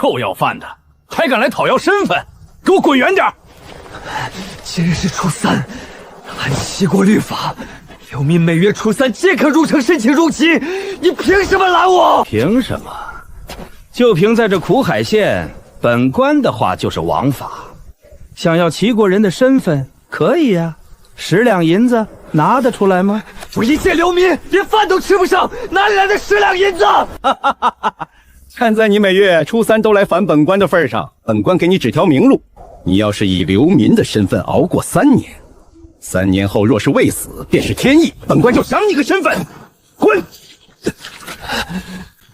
臭要饭的，还敢来讨要身份，给我滚远点！今日是初3，按齐国律法，流民每月初3皆可入城申请入籍，你凭什么拦我？凭什么？就凭在这苦海县，本官的话就是王法。想要齐国人的身份，可以呀，10两银子拿得出来吗？我一介流民，连饭都吃不上，哪里来的10两银子？看在你每月初3都来烦本官的份上，本官给你指条明路。你要是以流民的身份熬过3年，3年后若是未死，便是天意，本官就赏你个身份。滚！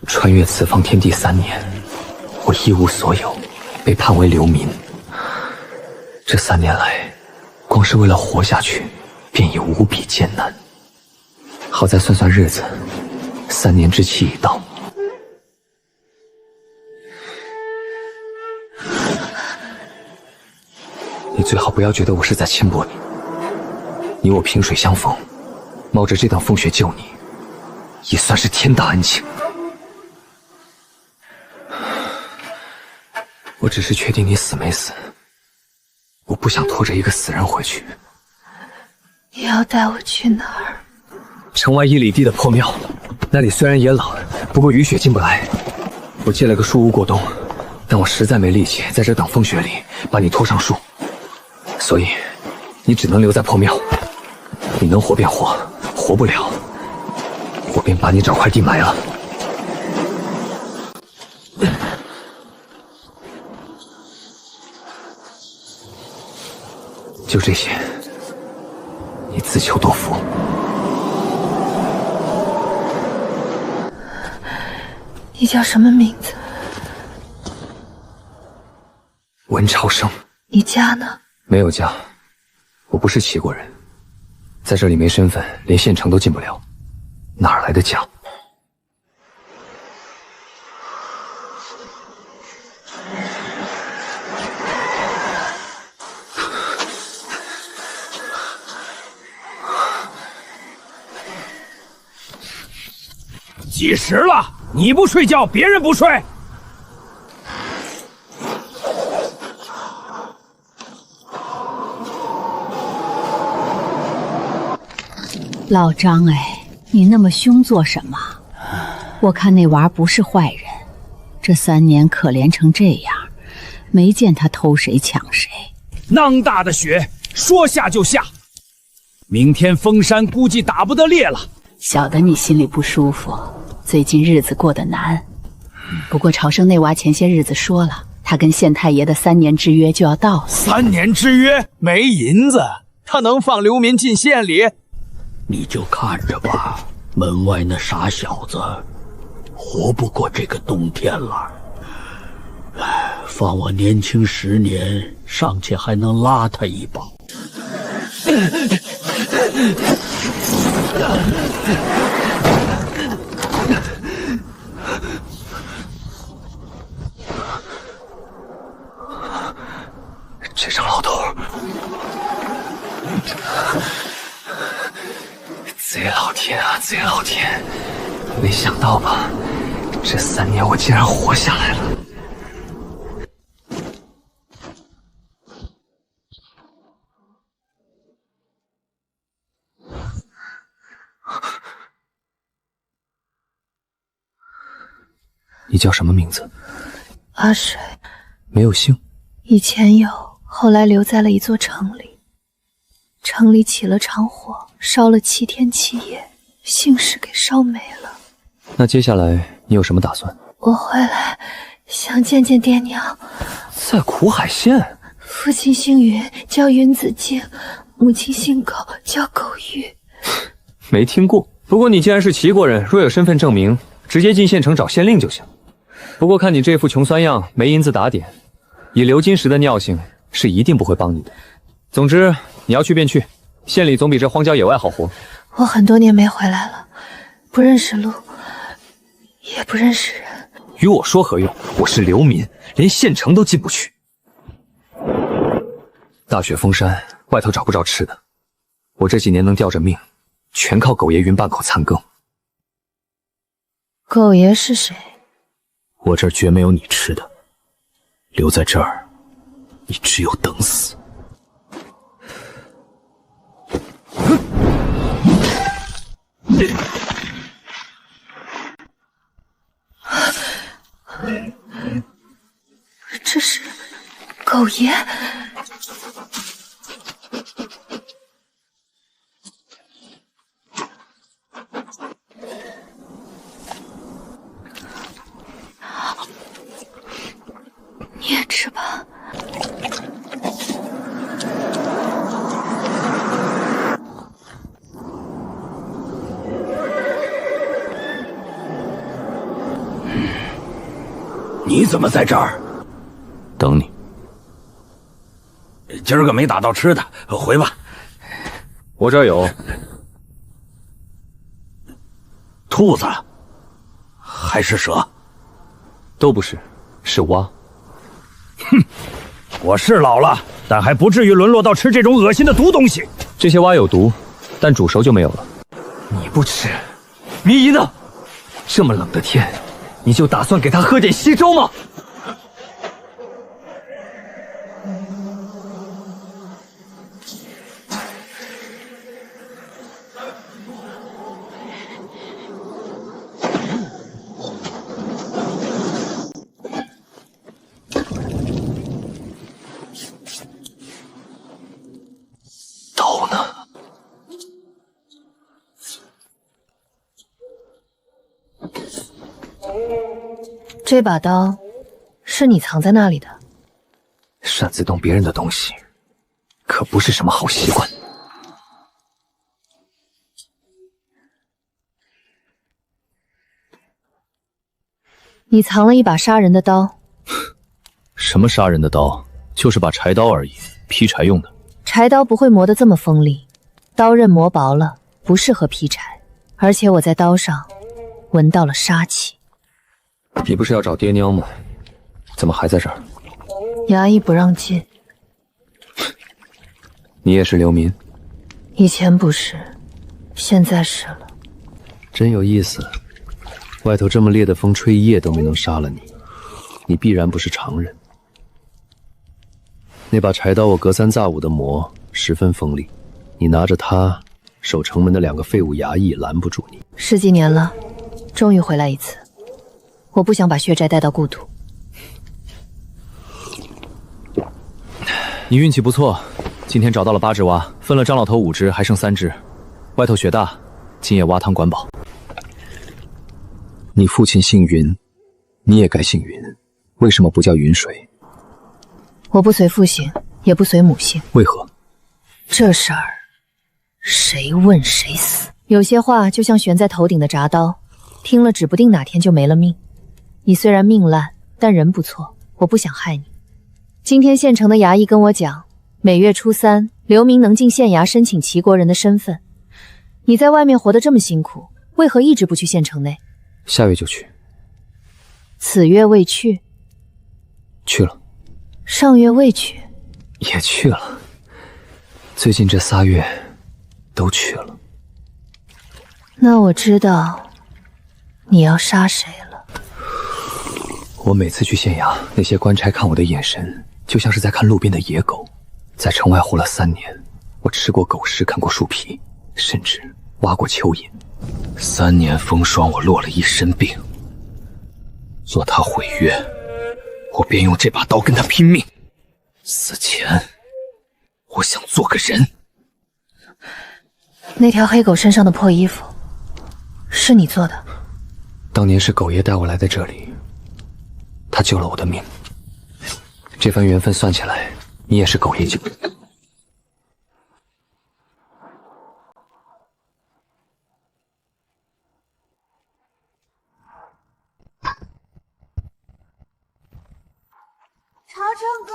穿越此方天地3年，我一无所有，被判为流民。这3年来，光是为了活下去，便已无比艰难。好在算算日子，3年之期已到。你最好不要觉得我是在轻薄你，你我萍水相逢，冒着这等风雪救你，也算是天大恩情。我只是确定你死没死，我不想拖着一个死人回去。你要带我去哪儿？城外1里地的破庙，那里虽然也冷，不过雨雪进不来。我借了个树屋过冬，但我实在没力气在这等风雪里把你拖上树，所以你只能留在破庙。你能活便活，活不了，我便把你找块地埋了。就这些，你自求多福。你叫什么名字？文超生。你家呢？没有家，我不是齐国人，在这里没身份，连县城都进不了，哪儿来的家？几时了？你不睡觉，别人不睡。老张哎，你那么凶做什么？我看那娃不是坏人，这3年可怜成这样，没见他偷谁抢谁。囊大的雪，说下就下。明天封山估计打不得猎了。晓得你心里不舒服，最近日子过得难。不过朝生那娃前些日子说了，他跟县太爷的3年之约就要到了。3年之约没银子，他能放流民进县里？你就看着吧，门外那傻小子活不过这个冬天了。放我年轻10年，尚且还能拉他一把。这张老头，贼老天啊，贼老天！没想到吧，这3年我竟然活下来了。你叫什么名字？阿水。没有姓？以前有，后来留在了一座城里。城里起了场火，烧了7天7夜，姓氏给烧没了。那接下来你有什么打算？我回来想见见爹娘。在苦海县？父亲姓云，叫云子敬；母亲姓苟，叫苟玉。没听过。不过你既然是齐国人，若有身份证明，直接进县城找县令就行。不过看你这副穷酸样，没银子打点，以流金石的尿性，是一定不会帮你的。总之，你要去便去，县里总比这荒郊野外好活。我很多年没回来了，不认识路，也不认识人。与我说何用？我是流民，连县城都进不去。大雪封山，外头找不着吃的，我这几年能吊着命，全靠苟爷云半口残羹。苟爷是谁？我这儿绝没有你吃的。留在这儿，你只有等死。这是狗爷。你也吃吧。你怎么在这儿？等你。今儿个没打到吃的，回吧。我这儿有兔子，还是蛇？都不是，是蛙。哼，我是老了，但还不至于沦落到吃这种恶心的毒东西。这些蛙有毒，但煮熟就没有了。你不吃，迷姨呢？这么冷的天，你就打算给他喝点稀粥吗？刀呢？这把刀是你藏在那里的。擅自动别人的东西，可不是什么好习惯。你藏了一把杀人的刀。什么杀人的刀？就是把柴刀而已，劈柴用的。柴刀不会磨得这么锋利，刀刃磨薄了，不适合劈柴。而且我在刀上闻到了杀气。你不是要找爹娘吗？怎么还在这儿？衙役不让进。你也是流民？以前不是，现在是了。真有意思，外头这么烈的风吹一夜都没能杀了你，你必然不是常人。那把柴刀我隔三差五的磨，十分锋利，你拿着它，守城门的2个废物衙役拦不住你。10几年了，终于回来一次。我不想把血债带到故土。你运气不错，今天找到了8只蛙，分了张老头5只，还剩3只。外头雪大，今夜蛙汤管饱。你父亲姓云，你也该姓云，为什么不叫云水？我不随父姓，也不随母姓。为何？这事儿，谁问谁死。有些话就像悬在头顶的铡刀，听了指不定哪天就没了命。你虽然命烂，但人不错，我不想害你。今天县城的衙役跟我讲，每月初3，流民能进县衙申请齐国人的身份。你在外面活得这么辛苦，为何一直不去县城内？下月就去。此月未去？去了。上月未去？也去了。最近这3月都去了。那我知道你要杀谁了。我每次去县衙，那些官差看我的眼神就像是在看路边的野狗。在城外活了3年，我吃过狗食，看过树皮，甚至挖过蚯蚓。3年风霜，我落了一身病。若他毁约，我便用这把刀跟他拼命。死前，我想做个人。那条黑狗身上的破衣服，是你做的？当年是狗爷带我来的这里，他救了我的命。这番缘分算起来，你也是狗爷救的。朝成哥，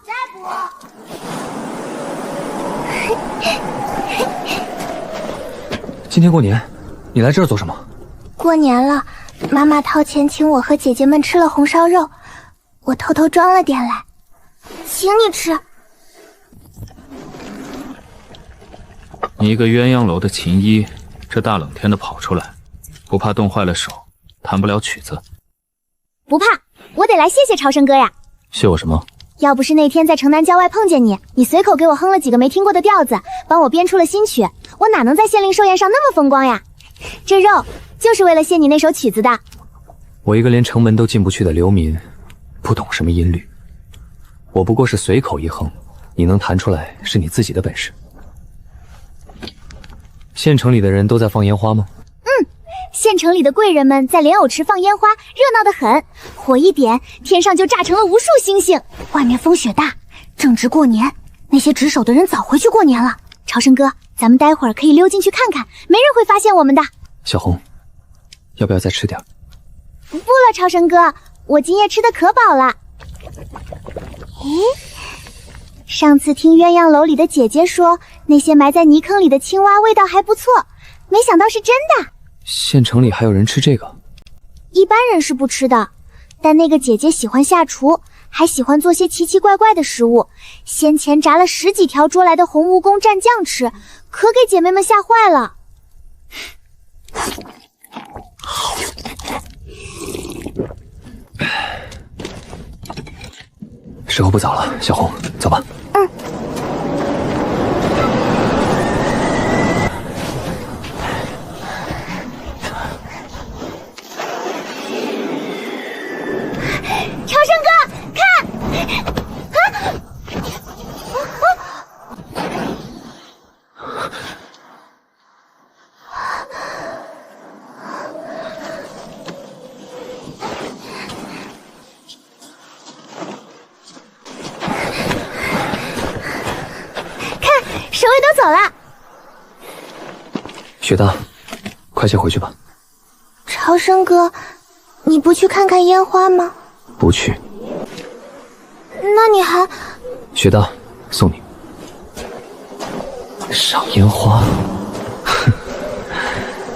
再补。今天过年，你来这儿做什么？过年了，妈妈掏钱请我和姐姐们吃了红烧肉，我偷偷装了点来，请你吃。你一个鸳鸯楼的琴医，这大冷天的跑出来，不怕冻坏了手，弹不了曲子？不怕，我得来谢谢朝生哥呀。谢我什么？要不是那天在城南郊外碰见你，你随口给我哼了几个没听过的调子，帮我编出了新曲，我哪能在县令寿宴上那么风光呀？这肉就是为了谢你那首曲子的。我一个连城门都进不去的流民，不懂什么音律。我不过是随口一哼，你能弹出来是你自己的本事。县城里的人都在放烟花吗？县城里的贵人们在莲藕池放烟花，热闹得很。火一点，天上就炸成了无数星星。外面风雪大，正值过年，那些值守的人早回去过年了。朝生哥，咱们待会儿可以溜进去看看，没人会发现我们的。小红，要不要再吃点？不了，朝生哥，我今夜吃的可饱了。咦，上次听鸳鸯楼里的姐姐说，那些埋在泥坑里的青蛙味道还不错，没想到是真的。县城里还有人吃这个？一般人是不吃的，但那个姐姐喜欢下厨，还喜欢做些奇奇怪怪的食物。先前炸了10几条捉来的红蜈蚣蘸酱吃，可给姐妹们吓坏了。时候不早了，小红，走吧。朝生哥，看！看，守卫都走了。雪大，快些回去吧。朝生哥，你不去看看烟花吗？不去。那你还……雪大，送你。赏烟花，哼，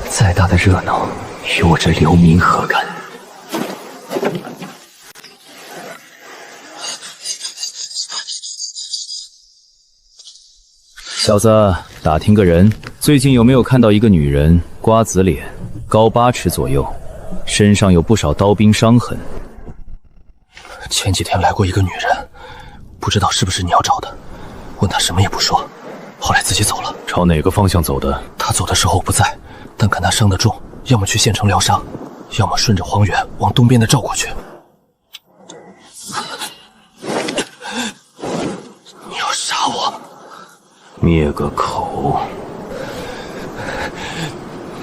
再大的热闹，与我这流民何干？小子，打听个人，最近有没有看到一个女人，瓜子脸，高8尺左右，身上有不少刀兵伤痕？前几天来过一个女人，不知道是不是你要找的，问她什么也不说，后来自己走了。朝哪个方向走的？她走的时候我不在，但看她伤得重，要么去县城疗伤，要么顺着荒原往东边的赵过去。你要杀我？灭个口，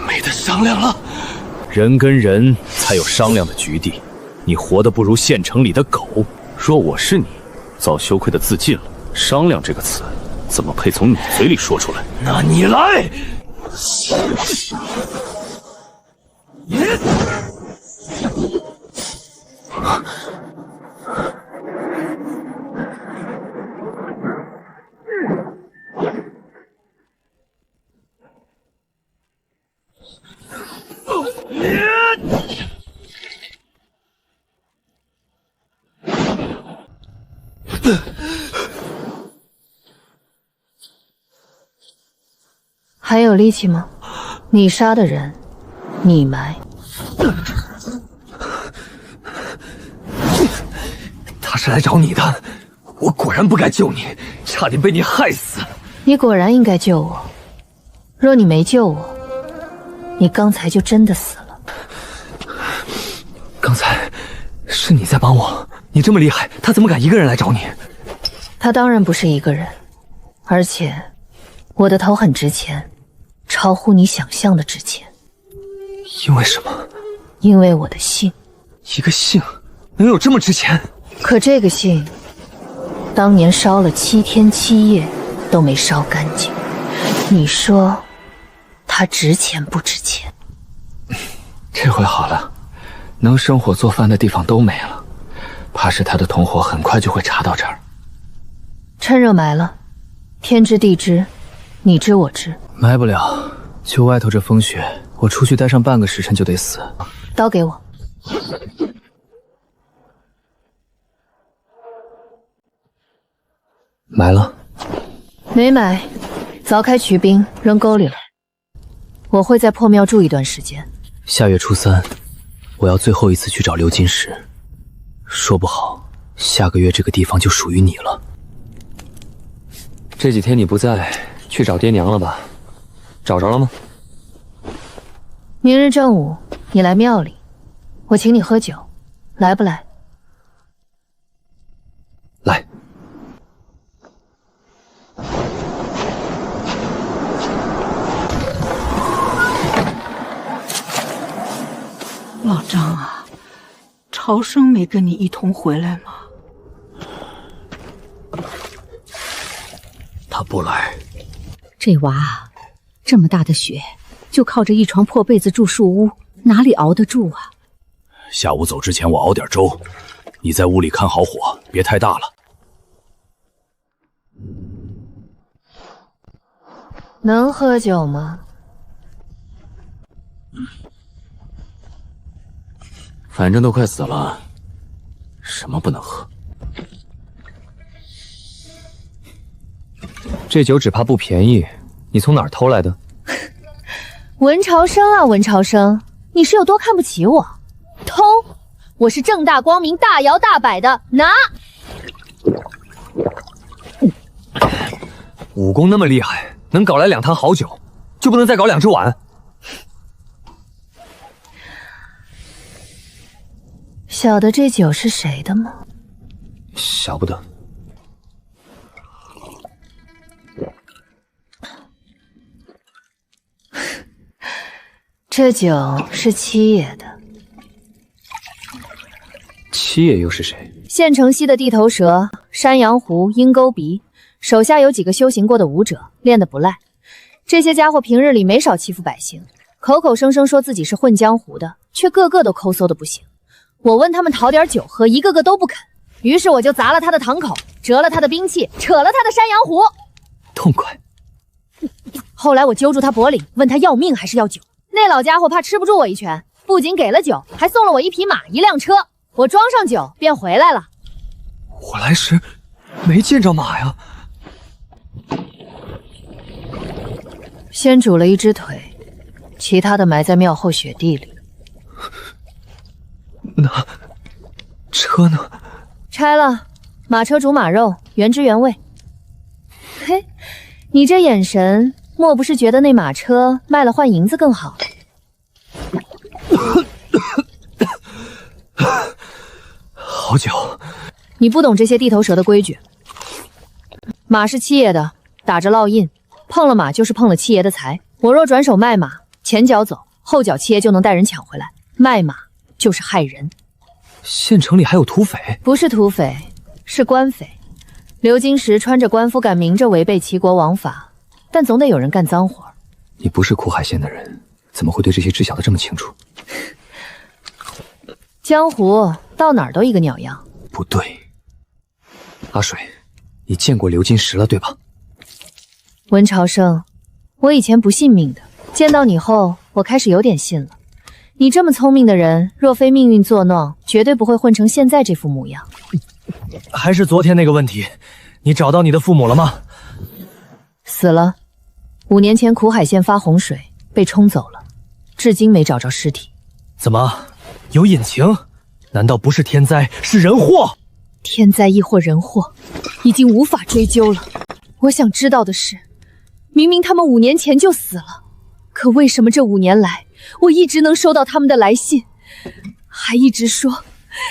没得商量了。人跟人才有商量的余地，你活得不如县城里的狗。若我是你，早羞愧的自尽了。商量这个词，怎么配从你嘴里说出来？那你来！还有力气吗？你杀的人，你埋。他是来找你的，我果然不该救你，差点被你害死。你果然应该救我，若你没救我，你刚才就真的死了。刚才是你在帮我，你这么厉害，他怎么敢一个人来找你？他当然不是一个人，而且我的头很值钱，超乎你想象的值钱。因为什么？因为我的姓。一个姓能有这么值钱？可这个姓，当年烧了7天7夜都没烧干净。你说，它值钱不值钱？这回好了，能生火做饭的地方都没了，怕是他的同伙很快就会查到这儿。趁热埋了，天知地知，你知我知。埋不了，就外头这风雪，我出去待上半个时辰就得死。刀给我。埋了？没埋，凿开渠冰扔沟里了。我会在破庙住一段时间。下月初3，我要最后一次去找鎏金石，说不好下个月这个地方就属于你了。这几天你不在，去找爹娘了吧？找着了吗？明日正午你来庙里，我请你喝酒，来不来？来。老张啊，朝生没跟你一同回来吗？他不来。这娃这么大的雪，就靠着一床破被子住树屋，哪里熬得住啊？下午走之前我熬点粥，你在屋里看好火，别太大了。能喝酒吗？反正都快死了，什么不能喝？这酒只怕不便宜，你从哪儿偷来的？文朝生啊，文朝生，你是有多看不起我？偷？我是正大光明、大摇大摆的拿。武功那么厉害，能搞来2坛好酒，就不能再搞2只碗？晓得这酒是谁的吗？晓不得。这酒是七爷的。七爷又是谁？县城西的地头蛇，山羊湖、鹰钩鼻，手下有几个修行过的武者，练得不赖。这些家伙平日里没少欺负百姓，口口声声说自己是混江湖的，却个个都抠搜的不行。我问他们讨点酒喝，一个个都不肯。于是我就砸了他的堂口，折了他的兵器，扯了他的山羊胡。痛快。后来我揪住他脖领，问他要命还是要酒。那老家伙怕吃不住我一拳，不仅给了酒，还送了我1匹马、1辆车。我装上酒便回来了。我来时没见着马呀。先煮了1只腿，其他的埋在庙后雪地里。那车呢？拆了，马车煮马肉，原汁原味。嘿，你这眼神，莫不是觉得那马车卖了换银子更好？好酒。你不懂这些地头蛇的规矩。马是七爷的，打着烙印，碰了马就是碰了七爷的财。我若转手卖马，前脚走，后脚七爷就能带人抢回来。卖马就是害人。县城里还有土匪？不是土匪，是官匪。刘金石穿着官服，敢明着违背齐国王法，但总得有人干脏活。你不是苦海县的人，怎么会对这些知晓的这么清楚？江湖到哪儿都一个鸟样。不对，阿水，你见过刘金石了对吧？文朝生，我以前不信命的，见到你后，我开始有点信了。你这么聪明的人，若非命运作弄，绝对不会混成现在这副模样。还是昨天那个问题，你找到你的父母了吗？死了。5年前苦海县发洪水，被冲走了，至今没找着尸体。怎么，有隐情？难道不是天灾，是人祸？天灾亦或人祸，已经无法追究了。我想知道的是，明明他们5年前就死了，可为什么这5年来，我一直能收到他们的来信，还一直说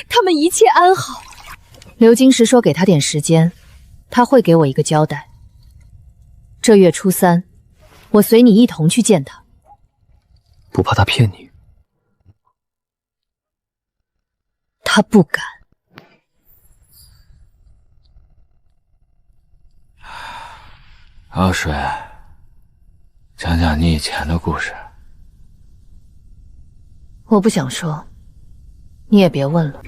他们一切安好。刘金石说给他点时间，他会给我一个交代。这月初3，我随你一同去见他。不怕他骗你？他不敢。阿水，讲讲你以前的故事。我不想说，你也别问了。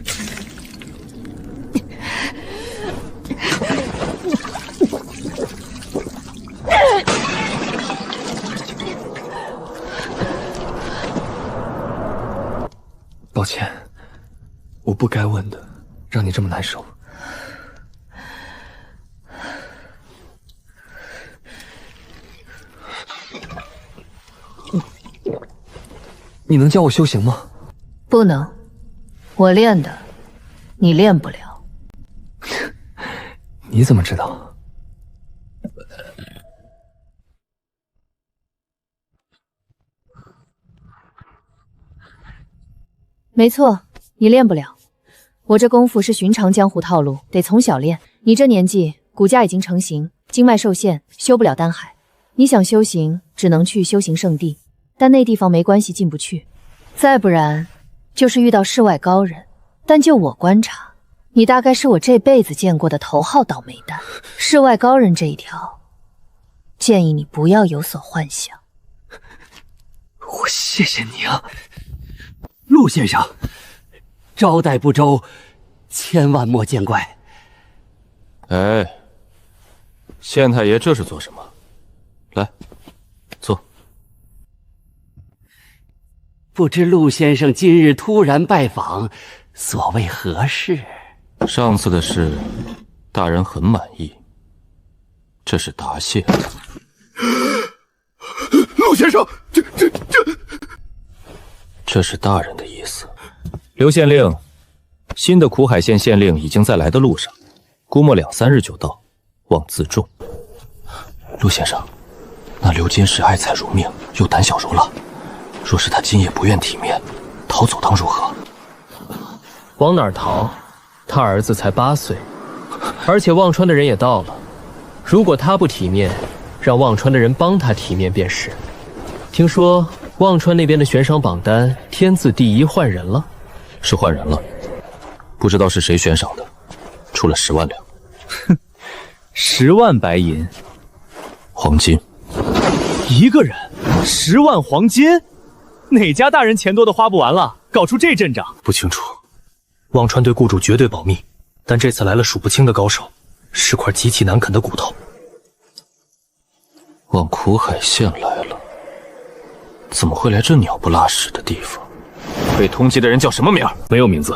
抱歉，我不该问的，让你这么难受。你能教我修行吗？不能，我练的，你练不了。你怎么知道？没错，你练不了。我这功夫是寻常江湖套路，得从小练。你这年纪，骨架已经成型，经脉受限，修不了丹海。你想修行，只能去修行圣地，但那地方没关系，进不去。再不然，就是遇到世外高人。但就我观察，你大概是我这辈子见过的头号倒霉蛋。世外高人这一条，建议你不要有所幻想。我谢谢你啊，陆先生，招待不周，千万莫见怪。哎，县太爷这是做什么？来，坐。不知陆先生今日突然拜访，所谓何事？上次的事，大人很满意，这是答谢。陆先生，这是大人的意思。刘县令，新的苦海县县令已经在来的路上，估摸2、3日就到，望自重。陆先生，那刘金氏爱财如命，又胆小如狼，若是他今夜不愿体面，逃走当如何？往哪儿逃？他儿子才8岁，而且忘川的人也到了。如果他不体面，让忘川的人帮他体面便是。听说忘川那边的悬赏榜单天字第1换人了。是换人了，不知道是谁悬赏的，出了10万两。哼，10万白银，黄金，一个人10万黄金，哪家大人钱多的花不完了，搞出这阵仗？不清楚。忘川对雇主绝对保密，但这次来了数不清的高手，是块极其难啃的骨头。往苦海县来了，怎么会来这鸟不拉屎的地方？被通缉的人叫什么名？没有名字，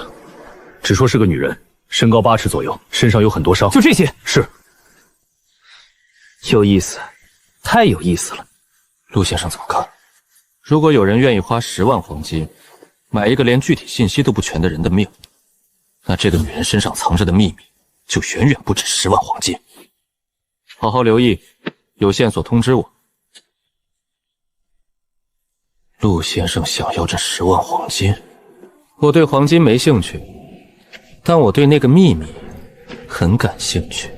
只说是个女人，身高8尺左右，身上有很多伤。就这些？是。有意思，太有意思了。陆先生怎么看？如果有人愿意花10万黄金，买一个连具体信息都不全的人的命，那这个女人身上藏着的秘密就远远不止10万黄金。好好留意，有线索通知我。陆先生想要这10万黄金，我对黄金没兴趣，但我对那个秘密很感兴趣。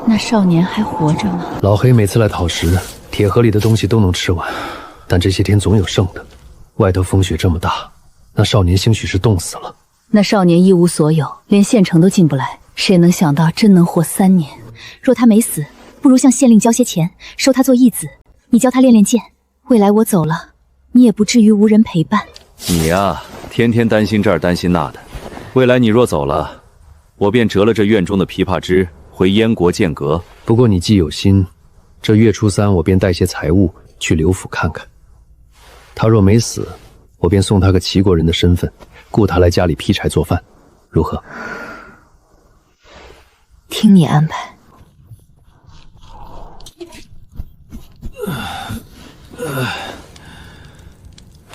那少年还活着吗？老黑每次来讨食，铁盒里的东西都能吃完，但这些天总有剩的。外头风雪这么大，那少年兴许是冻死了。那少年一无所有，连县城都进不来，谁能想到真能活3年？若他没死，不如向县令交些钱，收他做义子。你教他练练剑，未来我走了，你也不至于无人陪伴。你呀，天天担心这儿担心那的，未来你若走了，我便折了这院中的琵琶枝，回燕国剑阁。不过你既有心，这月初3我便带些财物去刘府看看。他若没死，我便送他个齐国人的身份，雇他来家里劈柴做饭，如何？听你安排。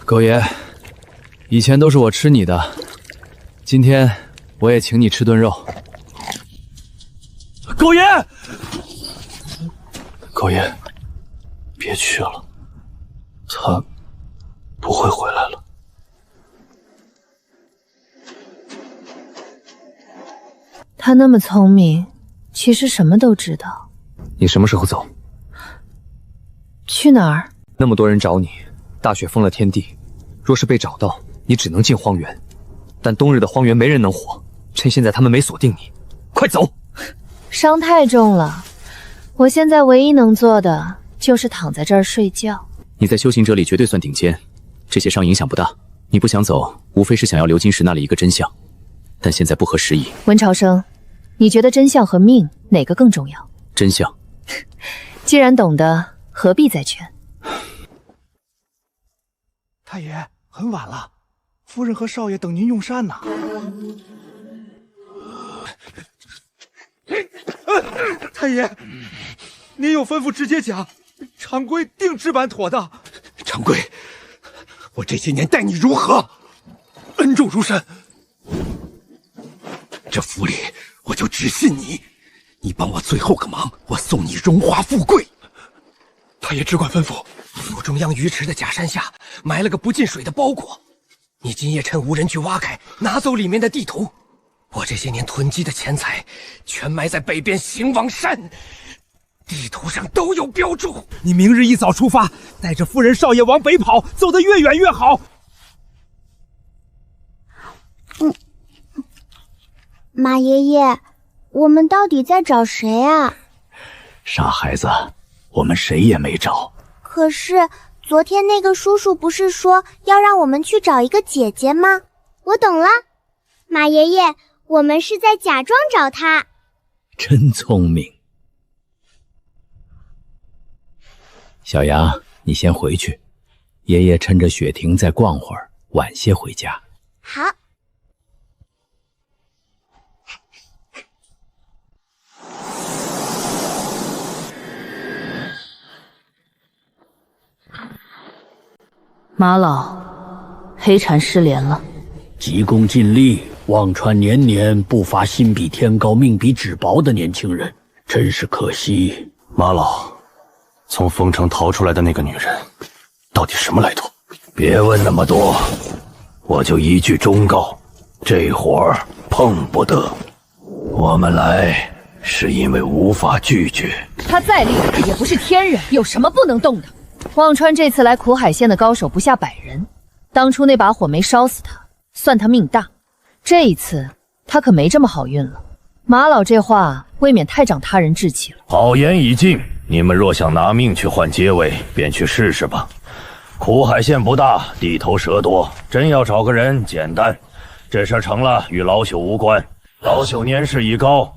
狗爷，以前都是我吃你的，今天我也请你吃顿肉。狗爷，狗爷，别去了，他不会回来了。他那么聪明，其实什么都知道。你什么时候走？去哪儿？那么多人找你，大雪封了天地，若是被找到，你只能进荒原。但冬日的荒原没人能活，趁现在他们没锁定你，快走！伤太重了，我现在唯一能做的就是躺在这儿睡觉。你在修行者里绝对算顶尖，这些伤影响不大。你不想走，无非是想要刘金石那里一个真相，但现在不合时宜。文朝生，你觉得真相和命哪个更重要？真相。既然懂得，何必再劝？太爷，很晚了，夫人和少爷等您用膳呢。太爷，您有吩咐直接讲，长贵定置办妥当。长贵，我这些年待你如何？恩重如山。这府里我就只信你，你帮我最后个忙，我送你荣华富贵。太爷只管吩咐。府中央鱼池的假山下埋了个不进水的包裹，你今夜趁无人去挖开，拿走里面的地图。我这些年囤积的钱财，全埋在北边兴王山，地图上都有标注。你明日一早出发，带着夫人少爷往北跑，走得越远越好。马爷爷，我们到底在找谁啊？傻孩子，我们谁也没找。可是昨天那个叔叔不是说要让我们去找一个姐姐吗？我懂了，马爷爷，我们是在假装找她。真聪明。小杨，你先回去，爷爷趁着雪停再逛会儿，晚些回家。好。马老，黑蝉失联了。急功近利，忘川年年不乏心比天高命比纸薄的年轻人，真是可惜。马老，从丰城逃出来的那个女人，到底什么来头？别问那么多，我就一句忠告：这活儿碰不得。我们来是因为无法拒绝。他再厉害也不是天人，有什么不能动的？忘川这次来苦海县的高手不下100人，当初那把火没烧死他，算他命大。这一次他可没这么好运了。马老这话未免太长他人志气了。好言已尽，你们若想拿命去换阶位，便去试试吧。苦海县不大，地头蛇多，真要找个人简单。这事成了，与老朽无关。老朽年事已高。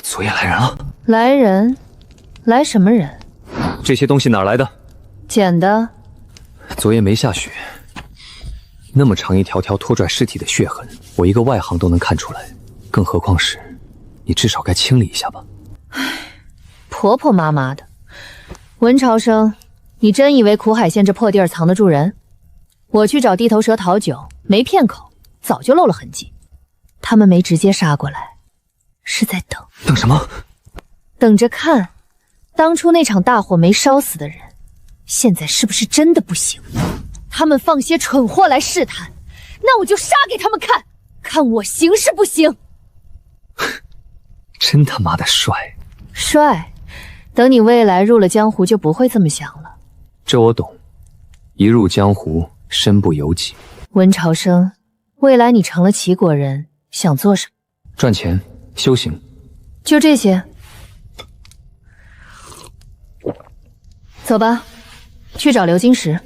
昨夜来人了。来人？来什么人？这些东西哪来的？捡的。昨夜没下雪，那么长一条条拖拽尸体的血痕，我一个外行都能看出来，更何况是你，至少该清理一下吧。唉，婆婆妈妈的。文朝生，你真以为苦海县这破地儿藏得住人？我去找地头蛇讨酒，没骗口，早就露了痕迹。他们没直接杀过来，是在等。等什么？等着看，当初那场大火没烧死的人，现在是不是真的不行？他们放些蠢货来试探，那我就杀给他们看，看我行是不行。真他妈的帅！帅，等你未来入了江湖就不会这么想了。这我懂，一入江湖身不由己。文朝生，未来你成了齐国人，想做什么？赚钱，修行。就这些。走吧，去找流金石。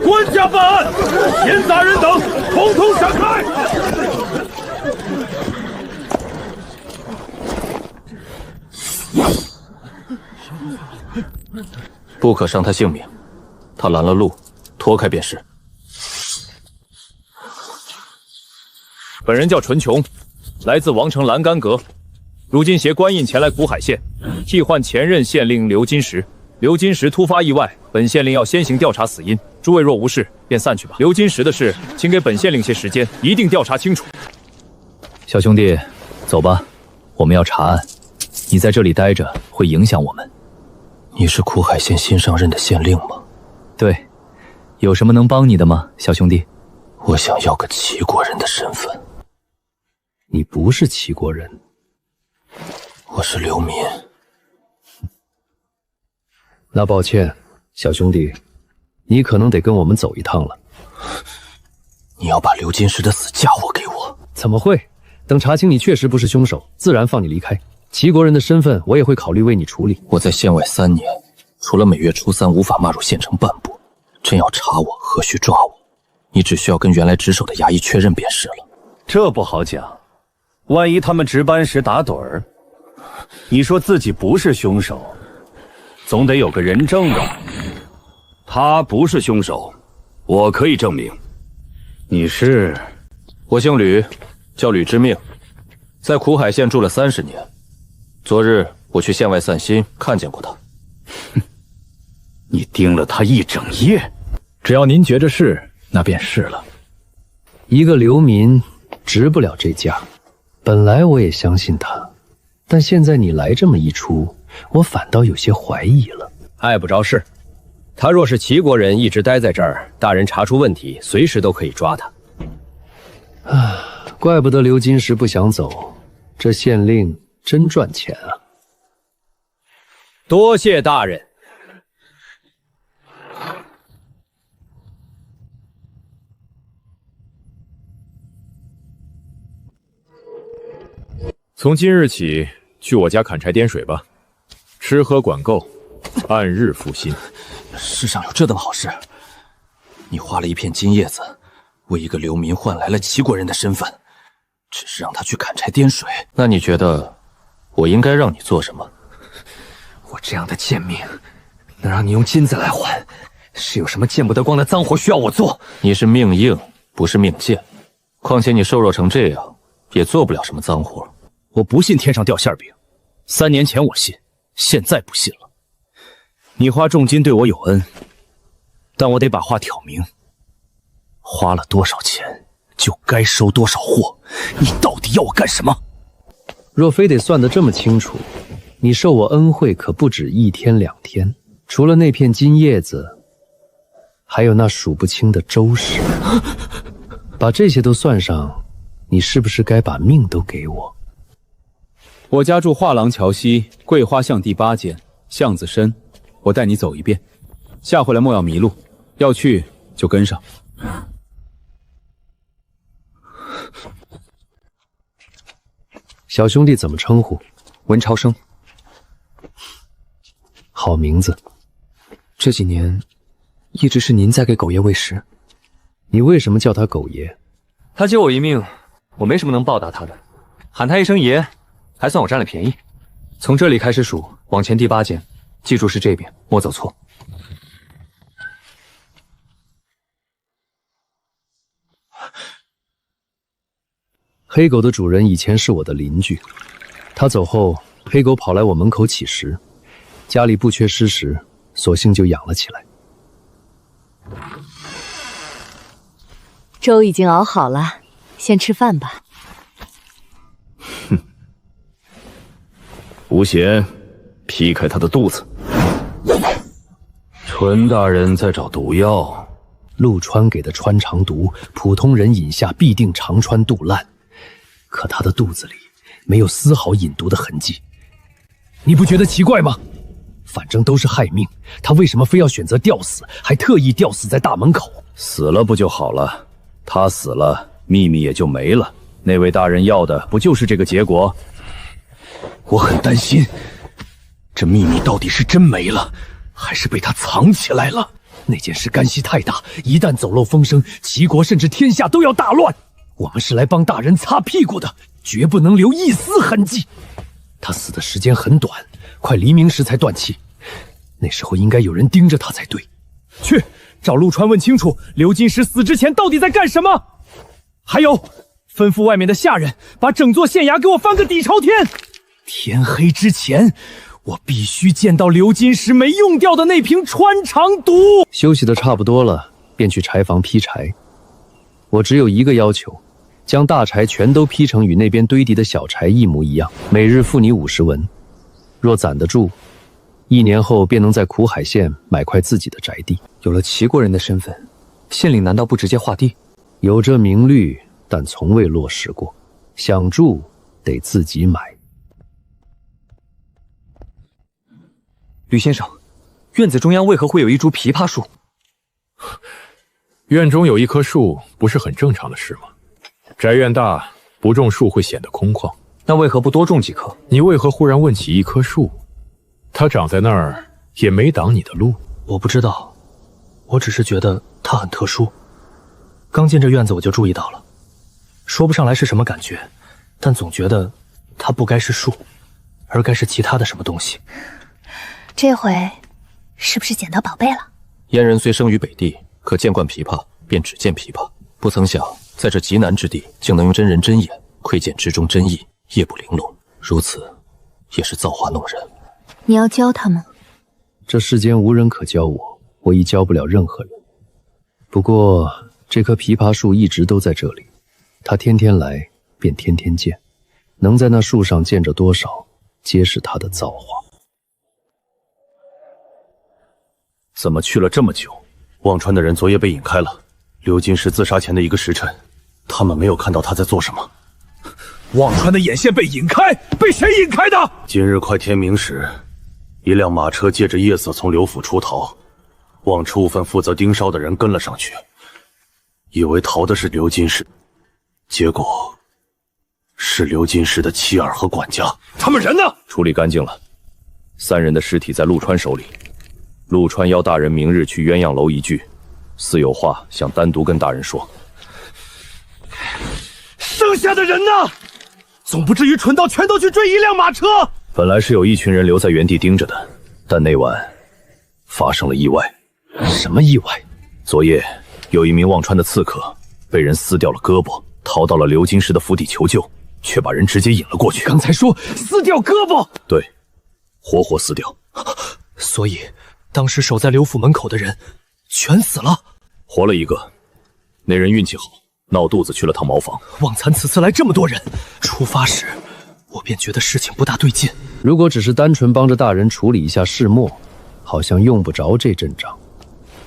关下办案，闲杂人等统统闪开！不可伤他性命，他拦了路，脱开便是。本人叫纯琼，来自王城栏杆阁，如今携官印前来苦海县，替换前任县令刘金石。刘金石突发意外，本县令要先行调查死因。诸位若无事，便散去吧。刘金石的事，请给本县令些时间，一定调查清楚。小兄弟，走吧，我们要查案，你在这里待着会影响我们。你是苦海县新上任的县令吗？对，有什么能帮你的吗，小兄弟？我想要个齐国人的身份。你不是齐国人。我是流民。那抱歉，小兄弟，你可能得跟我们走一趟了。你要把刘金石的死嫁祸给我？怎么会？等查清你确实不是凶手，自然放你离开。齐国人的身份，我也会考虑为你处理。我在县外3年，除了每月初3无法迈入县城半步，真要查我，何须抓我？你只需要跟原来值守的衙役确认便是了。这不好讲，万一他们值班时打盹儿，你说自己不是凶手，总得有个人证吧？他不是凶手，我可以证明。你是？我姓吕，叫吕之命，在苦海县住了30年。昨日我去县外散心，看见过他。你盯了他一整夜？只要您觉着是，那便是了。一个流民值不了这价。本来我也相信他，但现在你来这么一出，我反倒有些怀疑了。碍不着事，他若是齐国人，一直待在这儿，大人查出问题，随时都可以抓他。怪不得刘金石不想走，这县令真赚钱啊！多谢大人。从今日起，去我家砍柴掂水吧，吃喝管够，按日付薪。世上有这等好事？你花了一片金叶子，为一个流民换来了齐国人的身份，只是让他去砍柴掂水。那你觉得我应该让你做什么？我这样的贱命，能让你用金子来换，是有什么见不得光的脏活需要我做？你是命硬，不是命贱。况且你瘦弱成这样，也做不了什么脏活。我不信天上掉馅饼，3年前我信，现在不信了。你花重金对我有恩，但我得把话挑明，花了多少钱就该收多少货。你到底要我干什么？若非得算得这么清楚，你受我恩惠可不止1天2天。除了那片金叶子，还有那数不清的周氏。把这些都算上，你是不是该把命都给我？我家住画廊桥西桂花巷第8间，巷子深，我带你走一遍，下回来莫要迷路，要去就跟上。小兄弟怎么称呼？文超生。好名字。这几年一直是您在给狗爷喂食。你为什么叫他狗爷？他救我一命，我没什么能报答他的，喊他一声爷，还算我占了便宜。从这里开始数，往前第8间，记住是这边，莫走错。黑狗的主人以前是我的邻居，他走后，黑狗跑来我门口乞食，家里不缺吃食，索性就养了起来。粥已经熬好了，先吃饭吧。吴贤，劈开他的肚子。淳大人在找毒药，陆川给的穿肠毒，普通人饮下必定肠穿肚烂，可他的肚子里没有丝毫饮毒的痕迹。你不觉得奇怪吗？反正都是害命，他为什么非要选择吊死，还特意吊死在大门口？死了不就好了？他死了，秘密也就没了。那位大人要的不就是这个结果？我很担心，这秘密到底是真没了，还是被他藏起来了？那件事干系太大，一旦走漏风声，齐国甚至天下都要大乱。我们是来帮大人擦屁股的，绝不能留一丝痕迹。他死的时间很短，快黎明时才断气，那时候应该有人盯着他才对。去找陆川问清楚，刘金石死之前到底在干什么？还有，吩咐外面的下人把整座县衙给我翻个底朝天。天黑之前，我必须见到刘金石没用掉的那瓶穿肠毒。休息的差不多了，便去柴房劈柴。我只有一个要求，将大柴全都劈成与那边堆积的小柴一模一样，每日付你50文。若攒得住，1年后便能在苦海县买块自己的宅地。有了齐国人的身份，县令难道不直接划地？有这明律，但从未落实过。想住得自己买。吕先生，院子中央为何会有一株枇杷树？院中有一棵树，不是很正常的事吗？宅院大，不种树会显得空旷。那为何不多种几棵？你为何忽然问起一棵树？它长在那儿，也没挡你的路。我不知道，我只是觉得它很特殊。刚进这院子我就注意到了，说不上来是什么感觉，但总觉得它不该是树，而该是其他的什么东西。这回是不是捡到宝贝了？燕人虽生于北地，可见惯枇杷，便只见枇杷，不曾想在这极南之地，竟能用真人真眼窥见之中真意，夜不玲珑。如此，也是造化弄人。你要教他吗？这世间无人可教我，我亦教不了任何人。不过这棵枇杷树一直都在这里，它天天来，便天天见，能在那树上见着多少，皆是它的造化。怎么去了这么久？忘川的人昨夜被引开了。刘金石自杀前的一个时辰，他们没有看到他在做什么。忘川的眼线被引开，被谁引开的？今日快天明时，一辆马车借着夜色从刘府出逃，望处分负责盯梢的人跟了上去，以为逃的是刘金石，结果是刘金石的妻儿和管家。他们人呢？处理干净了，3人的尸体在陆川手里。陆川邀大人明日去鸳鸯楼一聚，似有话想单独跟大人说。剩下的人呢？总不至于蠢到全都去追一辆马车。本来是有一群人留在原地盯着的，但那晚发生了意外。什么意外？昨夜有一名忘川的刺客被人撕掉了胳膊，逃到了刘金石的府邸求救，却把人直接引了过去。刚才说撕掉胳膊？对，活活撕掉。所以当时守在刘府门口的人全死了，活了一个。那人运气好，闹肚子去了趟茅房。忘参此次来这么多人，出发时我便觉得事情不大对劲。如果只是单纯帮着大人处理一下事末，好像用不着这阵仗。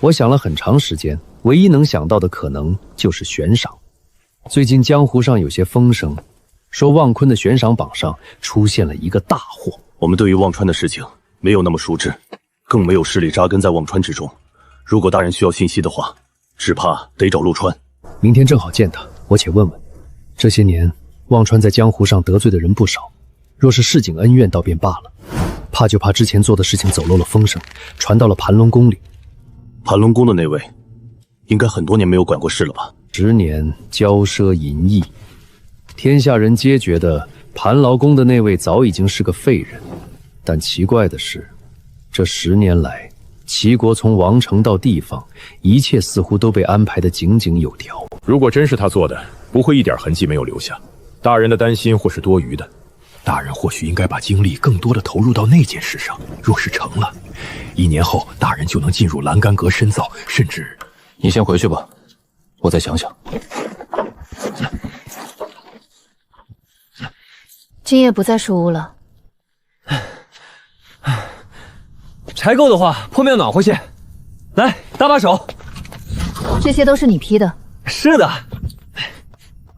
我想了很长时间，唯一能想到的可能就是悬赏。最近江湖上有些风声，说望坤的悬赏榜上出现了一个大货。我们对于忘川的事情没有那么熟知，更没有势力扎根在忘川之中。如果大人需要信息的话，只怕得找陆川。明天正好见他，我且问问。这些年忘川在江湖上得罪的人不少，若是市井恩怨倒便罢了，怕就怕之前做的事情走漏了风声，传到了盘龙宫里。盘龙宫的那位应该很多年没有管过事了吧？10年骄奢淫逸，天下人皆觉得盘劳宫的那位早已经是个废人。但奇怪的是，这10年来，齐国从王城到地方，一切似乎都被安排得井井有条。如果真是他做的，不会一点痕迹没有留下。大人的担心或是多余的，大人或许应该把精力更多的投入到那件事上。若是成了，1年后大人就能进入栏杆阁深造，甚至……你先回去吧，我再想想。今夜不在树屋了。柴够的话，破庙暖和些。来，搭把手。这些都是你批的？是的。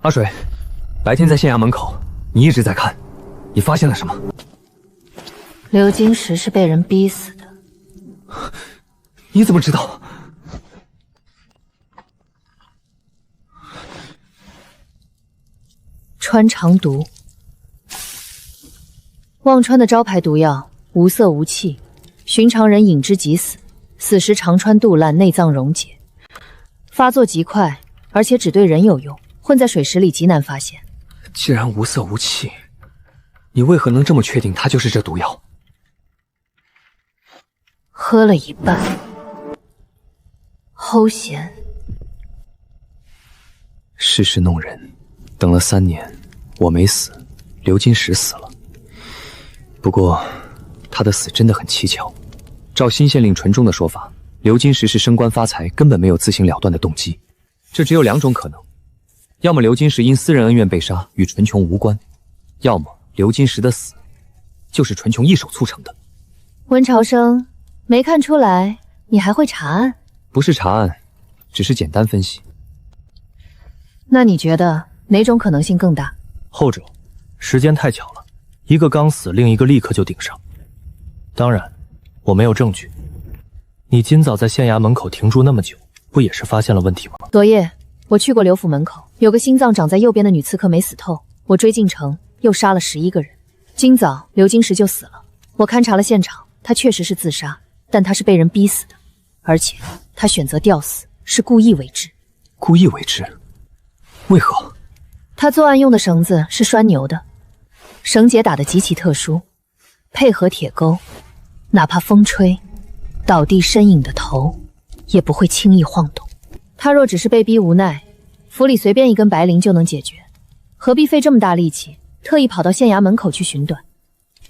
阿水，白天在县衙门口，你一直在看，你发现了什么？刘金石是被人逼死的。你怎么知道？穿肠毒，忘川的招牌毒药，无色无气，寻常人饮之即死，死时肠穿肚烂，内脏溶解，发作极快，而且只对人有用，混在水石里极难发现。既然无色无气，你为何能这么确定它就是这毒药？喝了一半，齁咸。世事弄人，等了3年，我没死，刘金石死了。不过，他的死真的很蹊跷。照新县令纯忠的说法，刘金石是升官发财，根本没有自行了断的动机。这只有2种可能：要么刘金石因私人恩怨被杀，与纯琼无关；要么刘金石的死就是纯琼一手促成的。温朝生，没看出来你还会查案？不是查案，只是简单分析。那你觉得哪种可能性更大？后者，时间太巧了，一个刚死，另一个立刻就顶上。当然，我没有证据。你今早在县衙门口停住那么久，不也是发现了问题吗？昨夜我去过刘府门口，有个心脏长在右边的女刺客没死透，我追进城又杀了11个人。今早刘金石就死了，我勘察了现场，他确实是自杀，但他是被人逼死的，而且他选择吊死是故意为之。故意为之？为何？他作案用的绳子是拴牛的，绳结打得极其特殊，配合铁钩，哪怕风吹，倒地身影的头也不会轻易晃动。他若只是被逼无奈，府里随便一根白绫就能解决，何必费这么大力气，特意跑到县衙门口去寻短？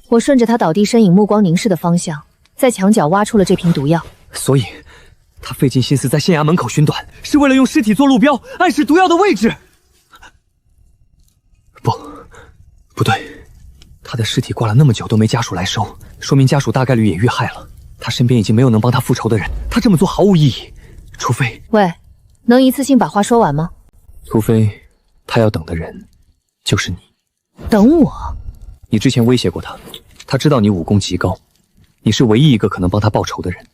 我顺着他倒地身影目光凝视的方向，在墙角挖出了这瓶毒药。所以，他费尽心思在县衙门口寻短，是为了用尸体做路标，暗示毒药的位置。不对，他的尸体挂了那么久都没家属来收，说明家属大概率也遇害了。他身边已经没有能帮他复仇的人，他这么做毫无意义。除非……喂，能一次性把话说完吗？除非他要等的人就是你。等我？你之前威胁过他，他知道你武功极高，你是唯一一个可能帮他报仇的人。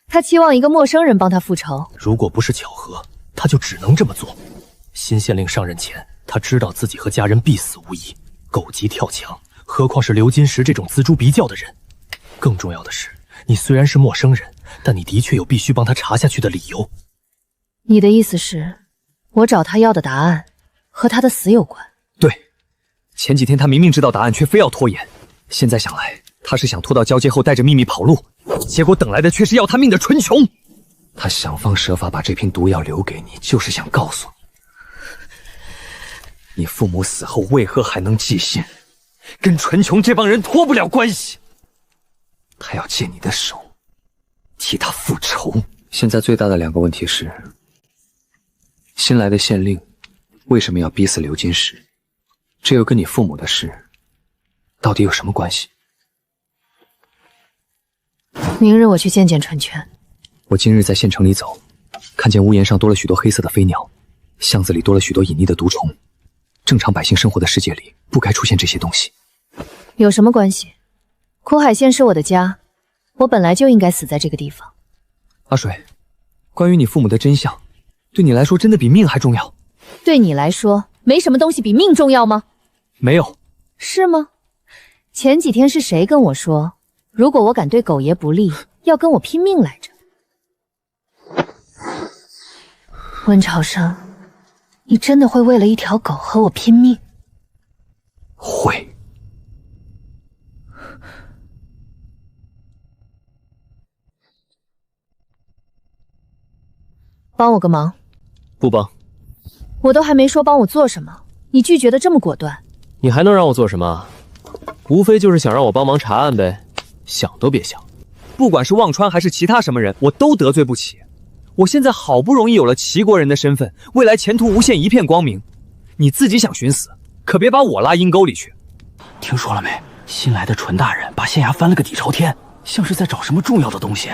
他期望一个陌生人帮他复仇？如果不是巧合，他就只能这么做。新县令上任前，他知道自己和家人必死无疑，狗急跳墙，何况是刘金石这种锱铢必较的人。更重要的是，你虽然是陌生人，但你的确有必须帮他查下去的理由。你的意思是，我找他要的答案和他的死有关？对，前几天他明明知道答案，却非要拖延。现在想来，他是想拖到交接后带着秘密跑路，结果等来的却是要他命的纯琼。他想方设法把这瓶毒药留给你，就是想告诉你，你父母死后为何还能寄信，跟纯琼这帮人脱不了关系。他要借你的手，替他复仇。现在最大的2个问题是，新来的县令为什么要逼死刘金石？这又跟你父母的事到底有什么关系？明日我去见见纯泉。我今日在县城里走，看见屋檐上多了许多黑色的飞鸟，巷子里多了许多隐匿的毒虫。正常百姓生活的世界里，不该出现这些东西。有什么关系？苦海县是我的家，我本来就应该死在这个地方。阿水，关于你父母的真相，对你来说真的比命还重要？对你来说，没什么东西比命重要吗？没有。是吗？前几天是谁跟我说，如果我敢对狗爷不利，要跟我拼命来着？温朝生，你真的会为了一条狗和我拼命？会。帮我个忙。不帮。我都还没说帮我做什么，你拒绝的这么果断。你还能让我做什么？无非就是想让我帮忙查案呗，想都别想。不管是忘川还是其他什么人，我都得罪不起。我现在好不容易有了齐国人的身份，未来前途无限，一片光明。你自己想寻死，可别把我拉阴沟里去。听说了没？新来的纯大人把县衙翻了个底朝天，像是在找什么重要的东西。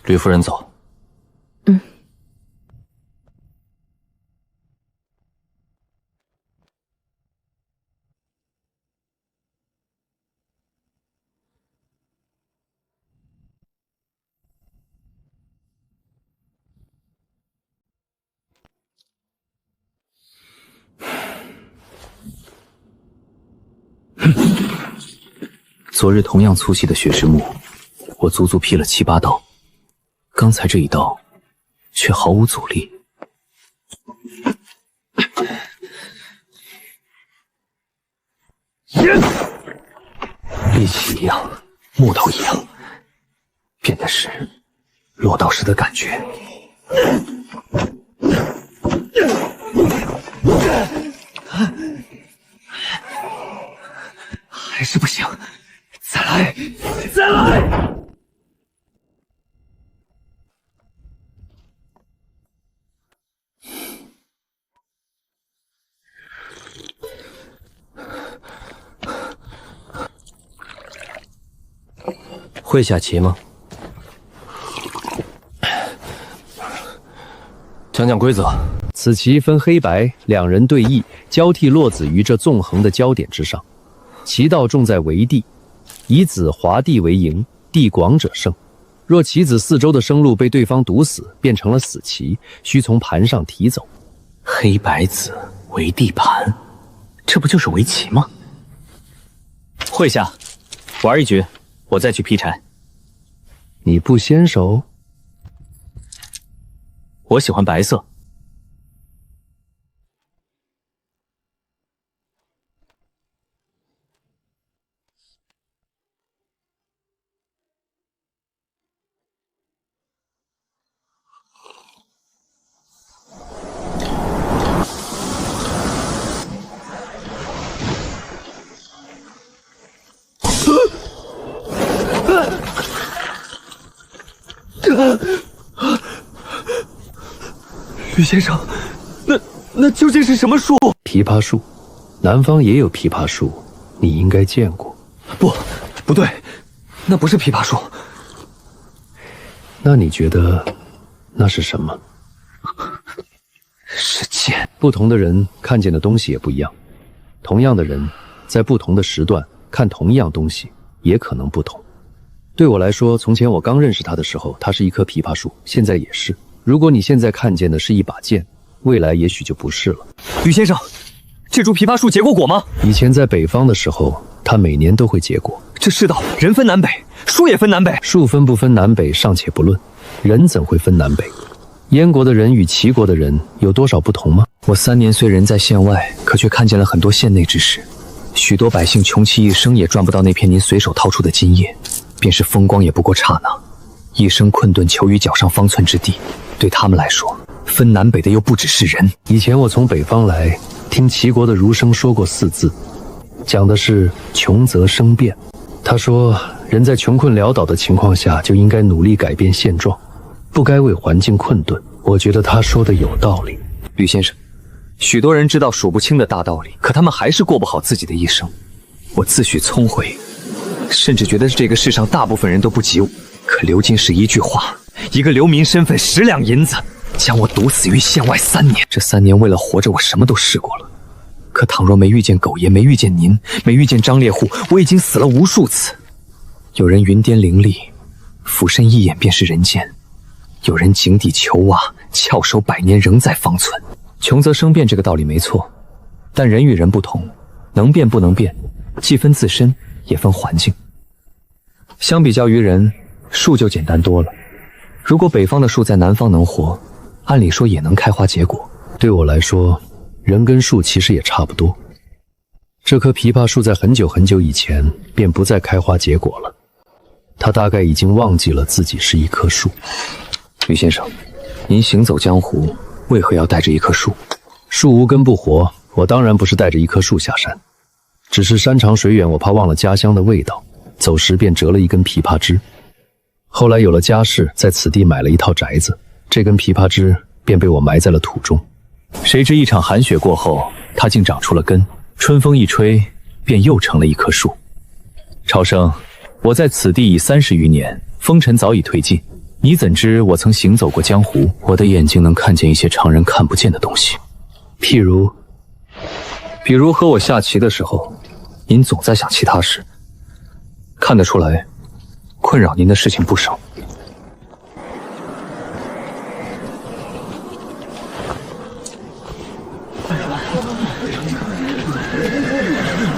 吕夫人走。嗯。昨日同样粗细的血石木，我足足劈了7、8刀，刚才这一刀却毫无阻力。力气一样，木头一样，变的是落刀时的感觉。还是不行，再来，再来！会下棋吗？讲讲规则。此棋分黑白，两人对弈，交替落子于这纵横的焦点之上。棋道重在围地，以子划地为赢，地广者胜。若棋子四周的生路被对方堵死，变成了死棋，需从盘上提走。黑白子围地盘，这不就是围棋吗？会下，玩一局，我再去劈柴。你不先手？我喜欢白色。吕先生，那究竟是什么树？枇杷树，南方也有枇杷树，你应该见过。不对，那不是枇杷树。那你觉得那是什么？是剑。不同的人看见的东西也不一样，同样的人在不同的时段看同一样东西也可能不同。对我来说，从前我刚认识他的时候，它是一棵枇杷树，现在也是。如果你现在看见的是一把剑，未来也许就不是了。吕先生，这株枇杷树结过果吗？以前在北方的时候，它每年都会结果。这世道人分南北，树也分南北。树分不分南北尚且不论，人怎会分南北？燕国的人与齐国的人有多少不同吗？我3年虽人在县外，可却看见了很多县内之事。许多百姓穷其一生也赚不到那片您随手掏出的金叶，便是风光也不过刹那，一生困顿求于脚上方寸之地。对他们来说，分南北的又不只是人。以前我从北方来，听齐国的儒生说过4字，讲的是穷则生变。他说，人在穷困潦倒的情况下，就应该努力改变现状，不该为环境困顿。我觉得他说的有道理。吕先生，许多人知道数不清的大道理，可他们还是过不好自己的一生。我自诩聪慧，甚至觉得这个世上大部分人都不及我。可刘金石一句话，一个流民身份10两银子，将我毒死于县外3年。这3年为了活着，我什么都试过了。可倘若没遇见狗爷，没遇见您，没遇见张猎户，我已经死了无数次。有人云巅凌厉，俯身一眼便是人间；有人井底求蛙，翘首100年仍在方寸。穷则生变这个道理没错，但人与人不同，能变不能变，既分自身，也分环境。相比较于人，树就简单多了。如果北方的树在南方能活，按理说也能开花结果。对我来说，人跟树其实也差不多。这棵枇杷树在很久很久以前便不再开花结果了，它大概已经忘记了自己是一棵树。吕先生，您行走江湖，为何要带着一棵树？树无根不活，我当然不是带着一棵树下山，只是山长水远，我怕忘了家乡的味道，走时便折了一根枇杷枝。后来有了家室，在此地买了一套宅子，这根枇杷枝便被我埋在了土中。谁知一场寒雪过后，它竟长出了根，春风一吹，便又成了一棵树。朝生，我在此地已30余年，风尘早已退尽，你怎知我曾行走过江湖？我的眼睛能看见一些常人看不见的东西，譬如和我下棋的时候，您总在想其他事，看得出来，困扰您的事情不少。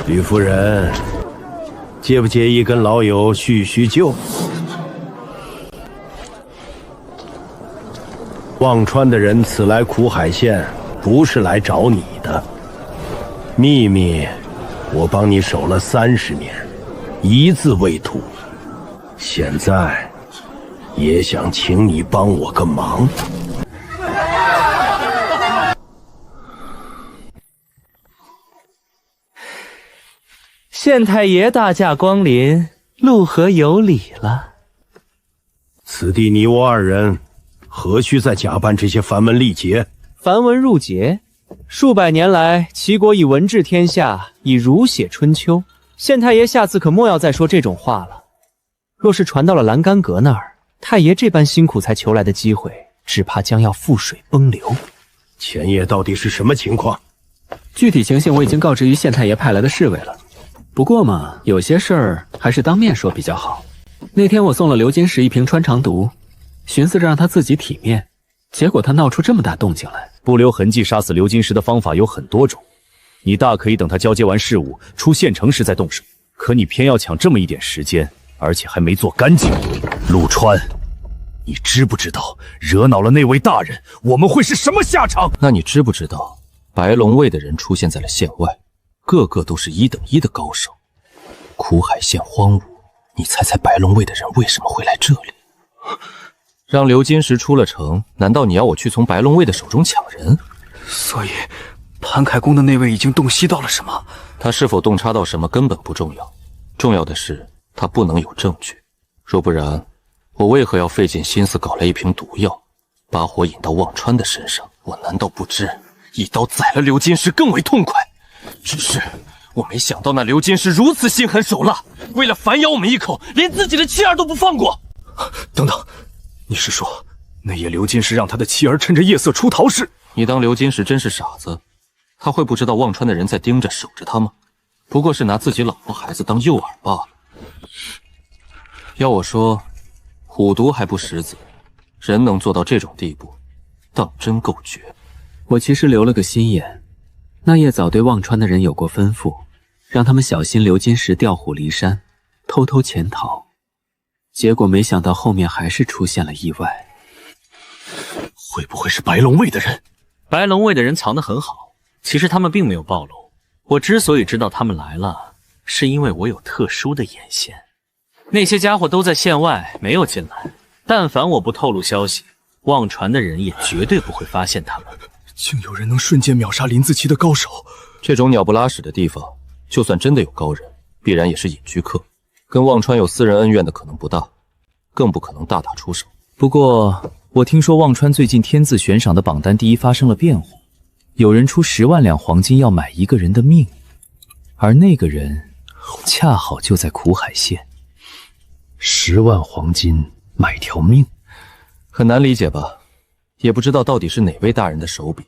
吕夫人，介不介意跟老友叙叙旧？忘川的人此来苦海县，不是来找你的。秘密，我帮你守了30年，一字未吐。现在，也想请你帮我个忙。县太爷大驾光临，陆河有礼了。此地你我2人，何须再假扮这些繁文缛节？繁文缛节，数百年来，齐国以文治天下，以儒写春秋。县太爷下次可莫要再说这种话了。若是传到了栏杆阁那儿，太爷这般辛苦才求来的机会，只怕将要覆水崩流。前夜到底是什么情况？具体情形我已经告知于县太爷派来的侍卫了。不过嘛，有些事儿还是当面说比较好。那天我送了刘金石一瓶穿肠毒，寻思着让他自己体面，结果他闹出这么大动静来。不留痕迹杀死刘金石的方法有很多种，你大可以等他交接完事务出县城时再动手，可你偏要抢这么一点时间，而且还没做干净。陆川，你知不知道惹恼了那位大人，我们会是什么下场？那你知不知道白龙卫的人出现在了县外，个个都是1等1的高手。苦海县荒芜，你猜猜白龙卫的人为什么会来这里？让刘金石出了城，难道你要我去从白龙卫的手中抢人？所以潘凯公的那位已经洞悉到了什么？他是否洞察到什么根本不重要，重要的是他不能有证据。若不然，我为何要费尽心思搞来一瓶毒药，把火引到忘川的身上？我难道不知一刀宰了刘金石更为痛快？只是我没想到那刘金石如此心狠手辣，为了反咬我们一口，连自己的妻儿都不放过。等等，你是说那夜刘金石让他的妻儿趁着夜色出逃时？你当刘金石真是傻子？他会不知道忘川的人在盯着守着他吗？不过是拿自己老婆孩子当诱饵罢了。要我说，虎毒还不食子，人能做到这种地步，当真够绝。我其实留了个心眼，那夜早对忘川的人有过吩咐，让他们小心刘金石调虎离山，偷偷潜逃。结果没想到后面还是出现了意外。会不会是白龙卫的人？白龙卫的人藏得很好，其实他们并没有暴露。我之所以知道他们来了，是因为我有特殊的眼线。那些家伙都在县外，没有进来。但凡我不透露消息，忘川的人也绝对不会发现他们。竟有人能瞬间秒杀林子琪的高手！这种鸟不拉屎的地方，就算真的有高人，必然也是隐居客，跟忘川有私人恩怨的可能不大，更不可能大打出手。不过我听说忘川最近天字悬赏的榜单第一发生了变化，有人出10万两黄金要买一个人的命，而那个人恰好就在苦海县。10万黄金买条命，很难理解吧？也不知道到底是哪位大人的手笔。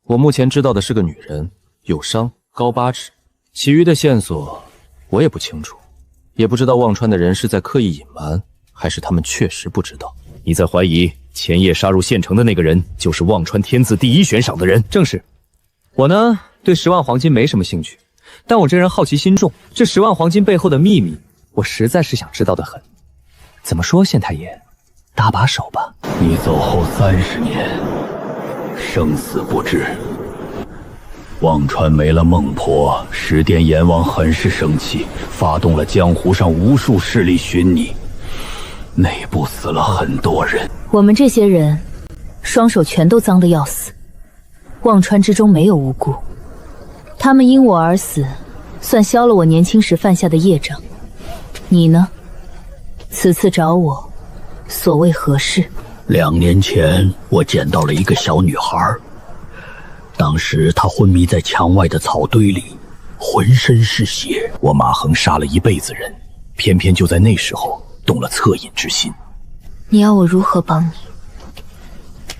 我目前知道的是个女人，有伤，高8尺，其余的线索我也不清楚，也不知道忘川的人是在刻意隐瞒，还是他们确实不知道。你在怀疑前夜杀入县城的那个人就是忘川天字第一悬赏的人？正是。我呢，对10万黄金没什么兴趣，但我这人好奇心重，这10万黄金背后的秘密，我实在是想知道的很。怎么说，县太爷，搭把手吧。你走后30年，生死不知。忘川没了孟婆，十殿阎王很是生气，发动了江湖上无数势力寻你，内部死了很多人。我们这些人，双手全都脏得要死。忘川之中没有无辜，他们因我而死，算消了我年轻时犯下的业障。你呢？此次找我，所谓何事？2年前，我捡到了一个小女孩，当时她昏迷在墙外的草堆里，浑身是血。我马横杀了一辈子人，偏偏就在那时候动了恻隐之心。你要我如何帮你？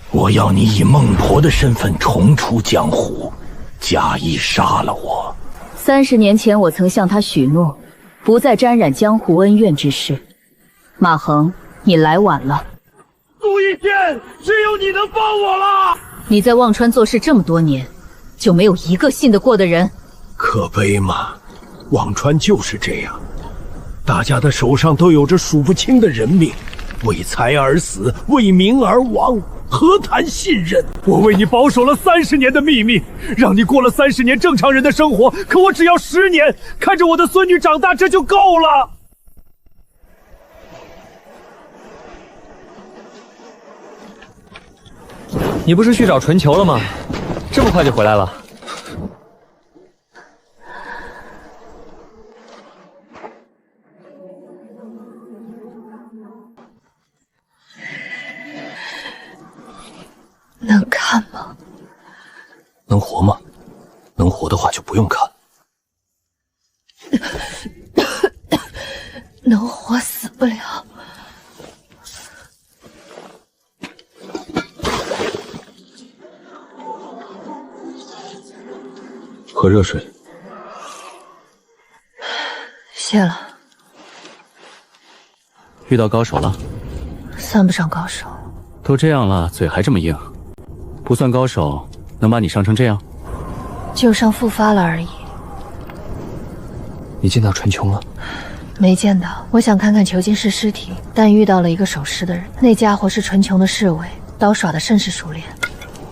我要你以孟婆的身份重出江湖，假意杀了我。30年前，我曾向他许诺，不再沾染江湖恩怨之事。马横，你来晚了。陆一天，只有你能帮我了。你在忘川做事这么多年，就没有一个信得过的人？可悲嘛，忘川就是这样，大家的手上都有着数不清的人命，为财而死，为名而亡，何谈信任？我为你保守了30年的秘密，让你过了30年正常人的生活，可我只要10年，看着我的孙女长大，这就够了。你不是去找纯球了吗？这么快就回来了？能看吗？能活吗？能活的话就不用看。能活死不了。热水。谢了。遇到高手了？算不上高手。都这样了，嘴还这么硬，不算高手，能把你伤成这样？旧伤复发了而已。你见到纯琼了？没见到。我想看看囚禁室尸体，但遇到了一个守尸的人，那家伙是纯琼的侍卫，刀耍得甚是熟练。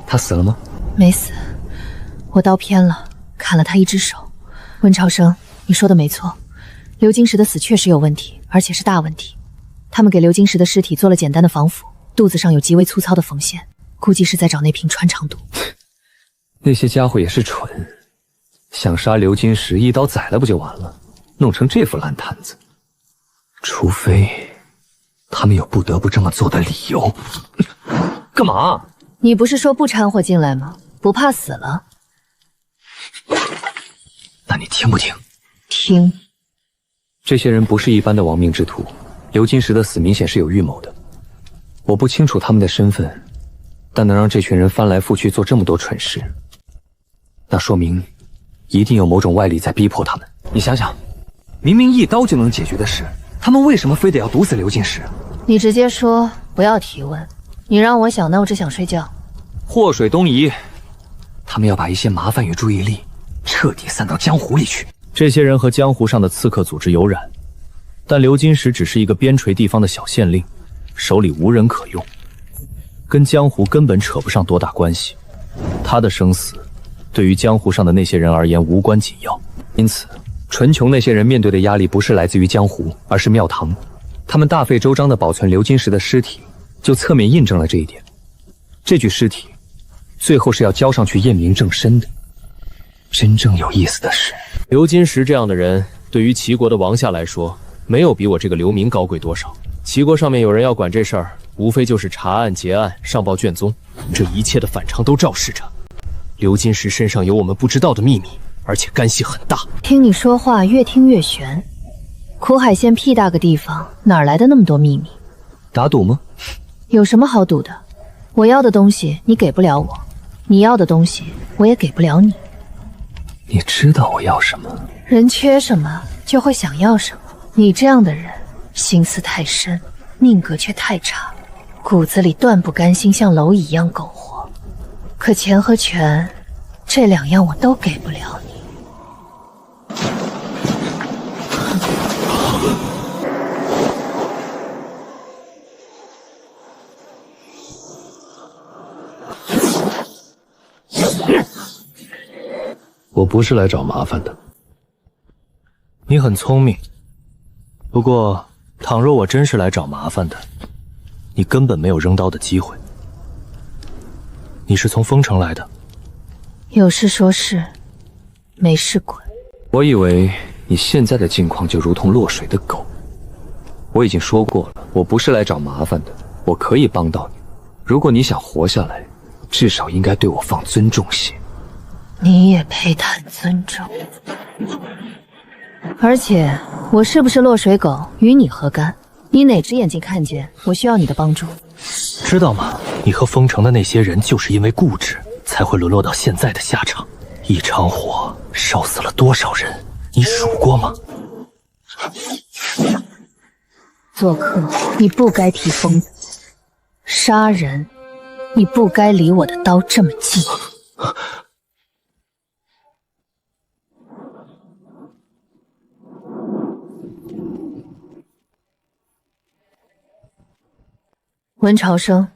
他死了吗？没死，我刀偏了，砍了他一只手。温超生，你说的没错，刘金石的死确实有问题，而且是大问题。他们给刘金石的尸体做了简单的防腐，肚子上有极为粗糙的缝线，估计是在找那瓶穿肠毒。那些家伙也是蠢，想杀刘金石，一刀宰了不就完了？弄成这副烂摊子。除非他们有不得不这么做的理由。干嘛？你不是说不掺和进来吗？不怕死了？那你听不听？听。这些人不是一般的亡命之徒，刘金石的死明显是有预谋的。我不清楚他们的身份，但能让这群人翻来覆去做这么多蠢事，那说明一定有某种外力在逼迫他们。你想想，明明一刀就能解决的事，他们为什么非得要毒死刘金石？你直接说，不要提问。你让我想，那我只想睡觉。祸水东移，他们要把一些麻烦与注意力彻底散到江湖里去。这些人和江湖上的刺客组织有染，但刘金石只是一个边陲地方的小县令，手里无人可用，跟江湖根本扯不上多大关系。他的生死对于江湖上的那些人而言无关紧要，因此纯琼那些人面对的压力不是来自于江湖，而是庙堂。他们大费周章地保存刘金石的尸体，就侧面印证了这一点。这具尸体最后是要交上去验明正身的。真正有意思的是，刘金石这样的人对于齐国的王下来说，没有比我这个刘明高贵多少。齐国上面有人要管这事儿，无非就是查案结案，上报卷宗，这一切的反常都昭示着刘金石身上有我们不知道的秘密，而且干系很大。听你说话越听越悬。苦海县屁大个地方，哪来的那么多秘密？打赌吗？有什么好赌的？我要的东西你给不了我，你要的东西我也给不了你。你知道我要什么？人缺什么就会想要什么。你这样的人心思太深，命格却太差，骨子里断不甘心像蝼蚁一样苟活。可钱和权这两样我都给不了你。我不是来找麻烦的。你很聪明，不过倘若我真是来找麻烦的，你根本没有扔刀的机会。你是从丰城来的？有事说事，没事滚。我以为你现在的境况就如同落水的狗。我已经说过了，我不是来找麻烦的，我可以帮到你。如果你想活下来，至少应该对我放尊重些。你也配谈尊重？而且我是不是落水狗与你何干？你哪只眼睛看见我需要你的帮助？知道吗？你和丰城的那些人就是因为固执，才会沦落到现在的下场。一场火烧死了多少人，你数过吗？做客你不该提疯子，杀人你不该离我的刀这么近。温朝生，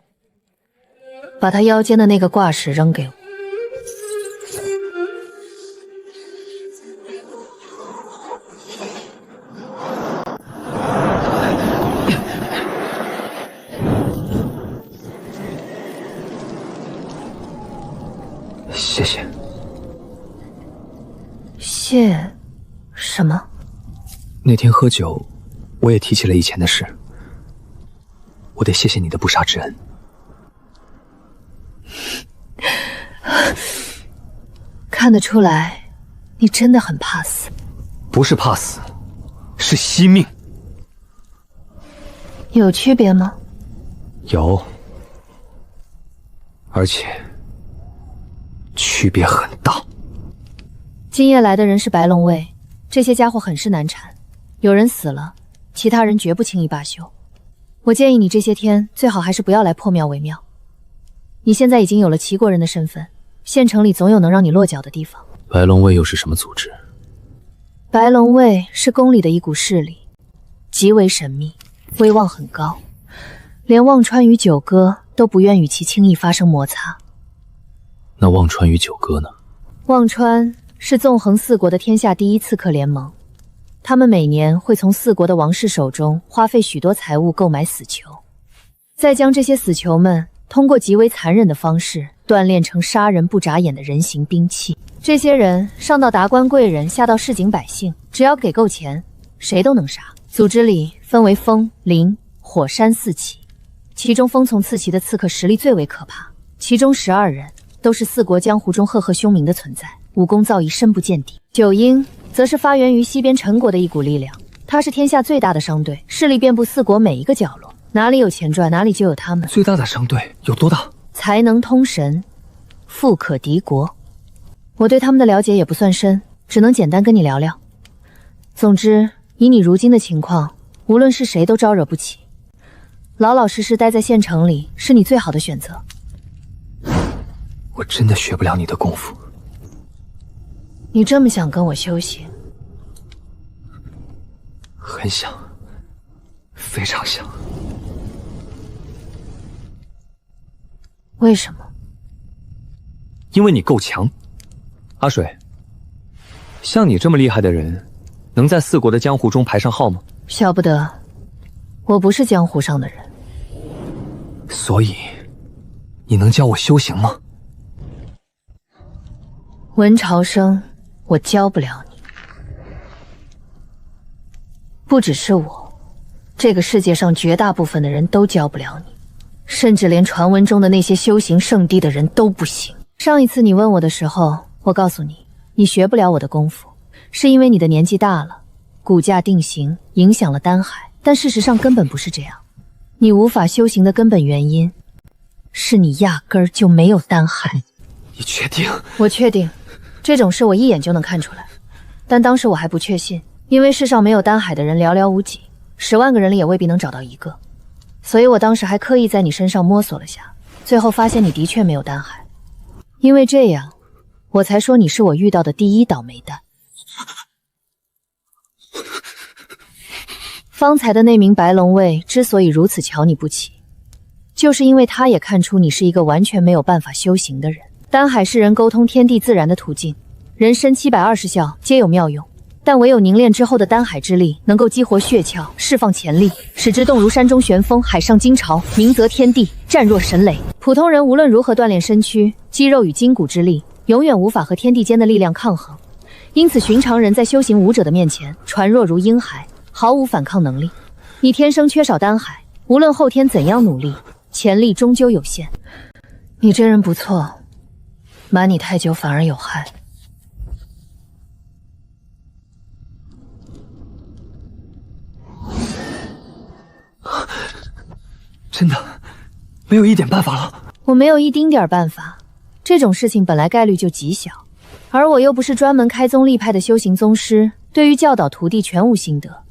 把他腰间的那个挂饰扔给我。谢谢。谢什么？那天喝酒，我也提起了以前的事。我得谢谢你的不杀之恩。看得出来，你真的很怕死。不是怕死，是惜命。有区别吗？有，而且区别很大。今夜来的人是白龙卫，这些家伙很是难缠，有人死了，其他人绝不轻易罢休。我建议你这些天最好还是不要来破庙为妙。你现在已经有了齐国人的身份，县城里总有能让你落脚的地方。白龙卫又是什么组织？白龙卫是宫里的一股势力，极为神秘，威望很高，连忘川与九歌都不愿与其轻易发生摩擦。那忘川与九歌呢？忘川是纵横四国的天下第一刺客联盟，他们每年会从四国的王室手中花费许多财物购买死囚，再将这些死囚们通过极为残忍的方式锻炼成杀人不眨眼的人形兵器。这些人上到达官贵人，下到市井百姓，只要给够钱，谁都能杀。组织里分为风、林、火、山四旗，其中风从四旗的刺客实力最为可怕，其中12人都是四国江湖中赫赫凶名的存在，武功造诣深不见底。九阴则是发源于西边陈国的一股力量，它是天下最大的商队，势力遍布四国每一个角落，哪里有钱赚，哪里就有他们。最大的商队有多大？才能通神，富可敌国。我对他们的了解也不算深，只能简单跟你聊聊。总之，以你如今的情况，无论是谁都招惹不起，老老实实待在县城里是你最好的选择。我真的学不了你的功夫。你这么想跟我修行？很想，非常想。为什么？因为你够强。阿水，像你这么厉害的人，能在四国的江湖中排上号吗？晓不得，我不是江湖上的人。所以，你能教我修行吗？文朝生，我教不了你。不只是我，这个世界上绝大部分的人都教不了你，甚至连传闻中的那些修行圣地的人都不行。上一次你问我的时候，我告诉你，你学不了我的功夫，是因为你的年纪大了，骨架定型影响了丹海。但事实上根本不是这样，你无法修行的根本原因，是你压根儿就没有丹海。你确定？我确定，这种事我一眼就能看出来。但当时我还不确信，因为世上没有丹海的人寥寥无几，10万个人里也未必能找到一个。所以我当时还刻意在你身上摸索了下，最后发现你的确没有丹海。因为这样，我才说你是我遇到的第一倒霉蛋。方才的那名白龙卫之所以如此瞧你不起，就是因为他也看出你是一个完全没有办法修行的人。丹海是人沟通天地自然的途径，人身720窍皆有妙用，但唯有凝练之后的丹海之力，能够激活血窍，释放潜力，使之动如山中旋风，海上惊潮，明则天地，战若神雷。普通人无论如何锻炼身躯、肌肉与筋骨之力，永远无法和天地间的力量抗衡。因此，寻常人在修行武者的面前，传弱如婴孩，毫无反抗能力。你天生缺少丹海，无论后天怎样努力，潜力终究有限。你这人不错，瞒你太久反而有害。真的没有一点办法了？我没有一丁点办法，这种事情本来概率就极小，而我又不是专门开宗立派的修行宗师，对于教导徒弟全无心得。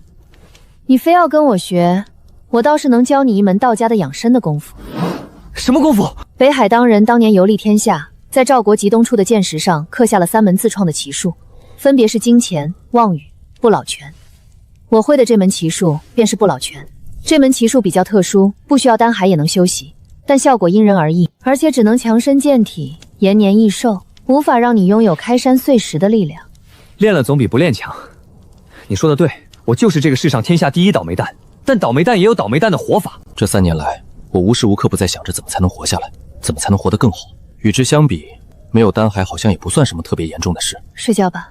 你非要跟我学，我倒是能教你一门道家的养生的功夫。什么功夫？北海当人当年游历天下，在赵国极东处的剑石上刻下了3门自创的奇术，分别是金钱、望雨、不老拳。我会的这门奇术便是不老拳。这门奇术比较特殊，不需要丹海也能修习，但效果因人而异，而且只能强身健体、延年益寿，无法让你拥有开山碎石的力量。练了总比不练强。你说的对，我就是这个世上天下第一倒霉蛋，但倒霉蛋也有倒霉蛋的活法。这3年来，我无时无刻不在想着怎么才能活下来，怎么才能活得更好。与之相比，没有丹海好像也不算什么特别严重的事。睡觉吧，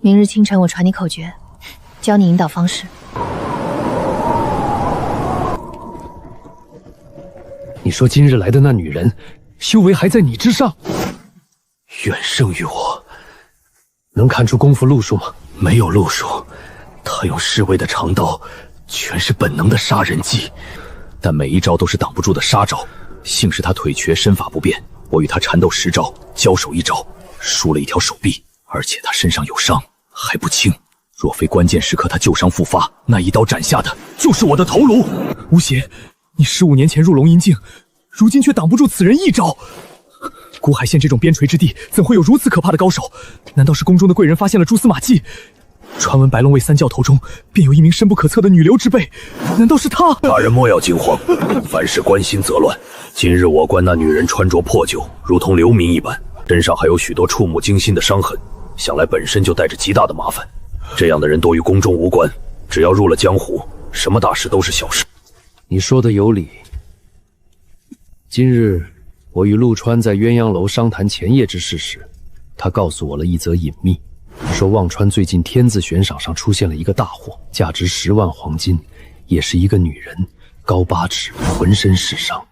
明日清晨我传你口诀，教你引导方式。你说今日来的那女人，修为还在你之上，远胜于我。能看出功夫路数吗？没有路数，她用侍卫的长刀，全是本能的杀人技，但每一招都是挡不住的杀招。幸是她腿瘸，身法不便，我与她缠斗10招，交手1招，输了一条手臂。而且他身上有伤，还不轻。若非关键时刻他旧伤复发，那一刀斩下的就是我的头颅。吴邪，你15年前入龙阴境，如今却挡不住此人一招。古海县这种边陲之地，怎会有如此可怕的高手？难道是宫中的贵人发现了蛛丝马迹？传闻白龙卫3教头中便有一名深不可测的女流之辈，难道是她？大人莫要惊慌，凡事关心则乱。今日我观那女人穿着破旧，如同流民一般，身上还有许多触目惊心的伤痕，想来本身就带着极大的麻烦。这样的人都与宫中无关，只要入了江湖，什么大事都是小事。你说的有理。今日我与陆川在鸳鸯楼商谈前夜之事时，他告诉我了一则隐秘，说忘川最近天字悬赏上出现了一个大货，价值10万黄金，也是一个女人，高8尺，浑身是伤。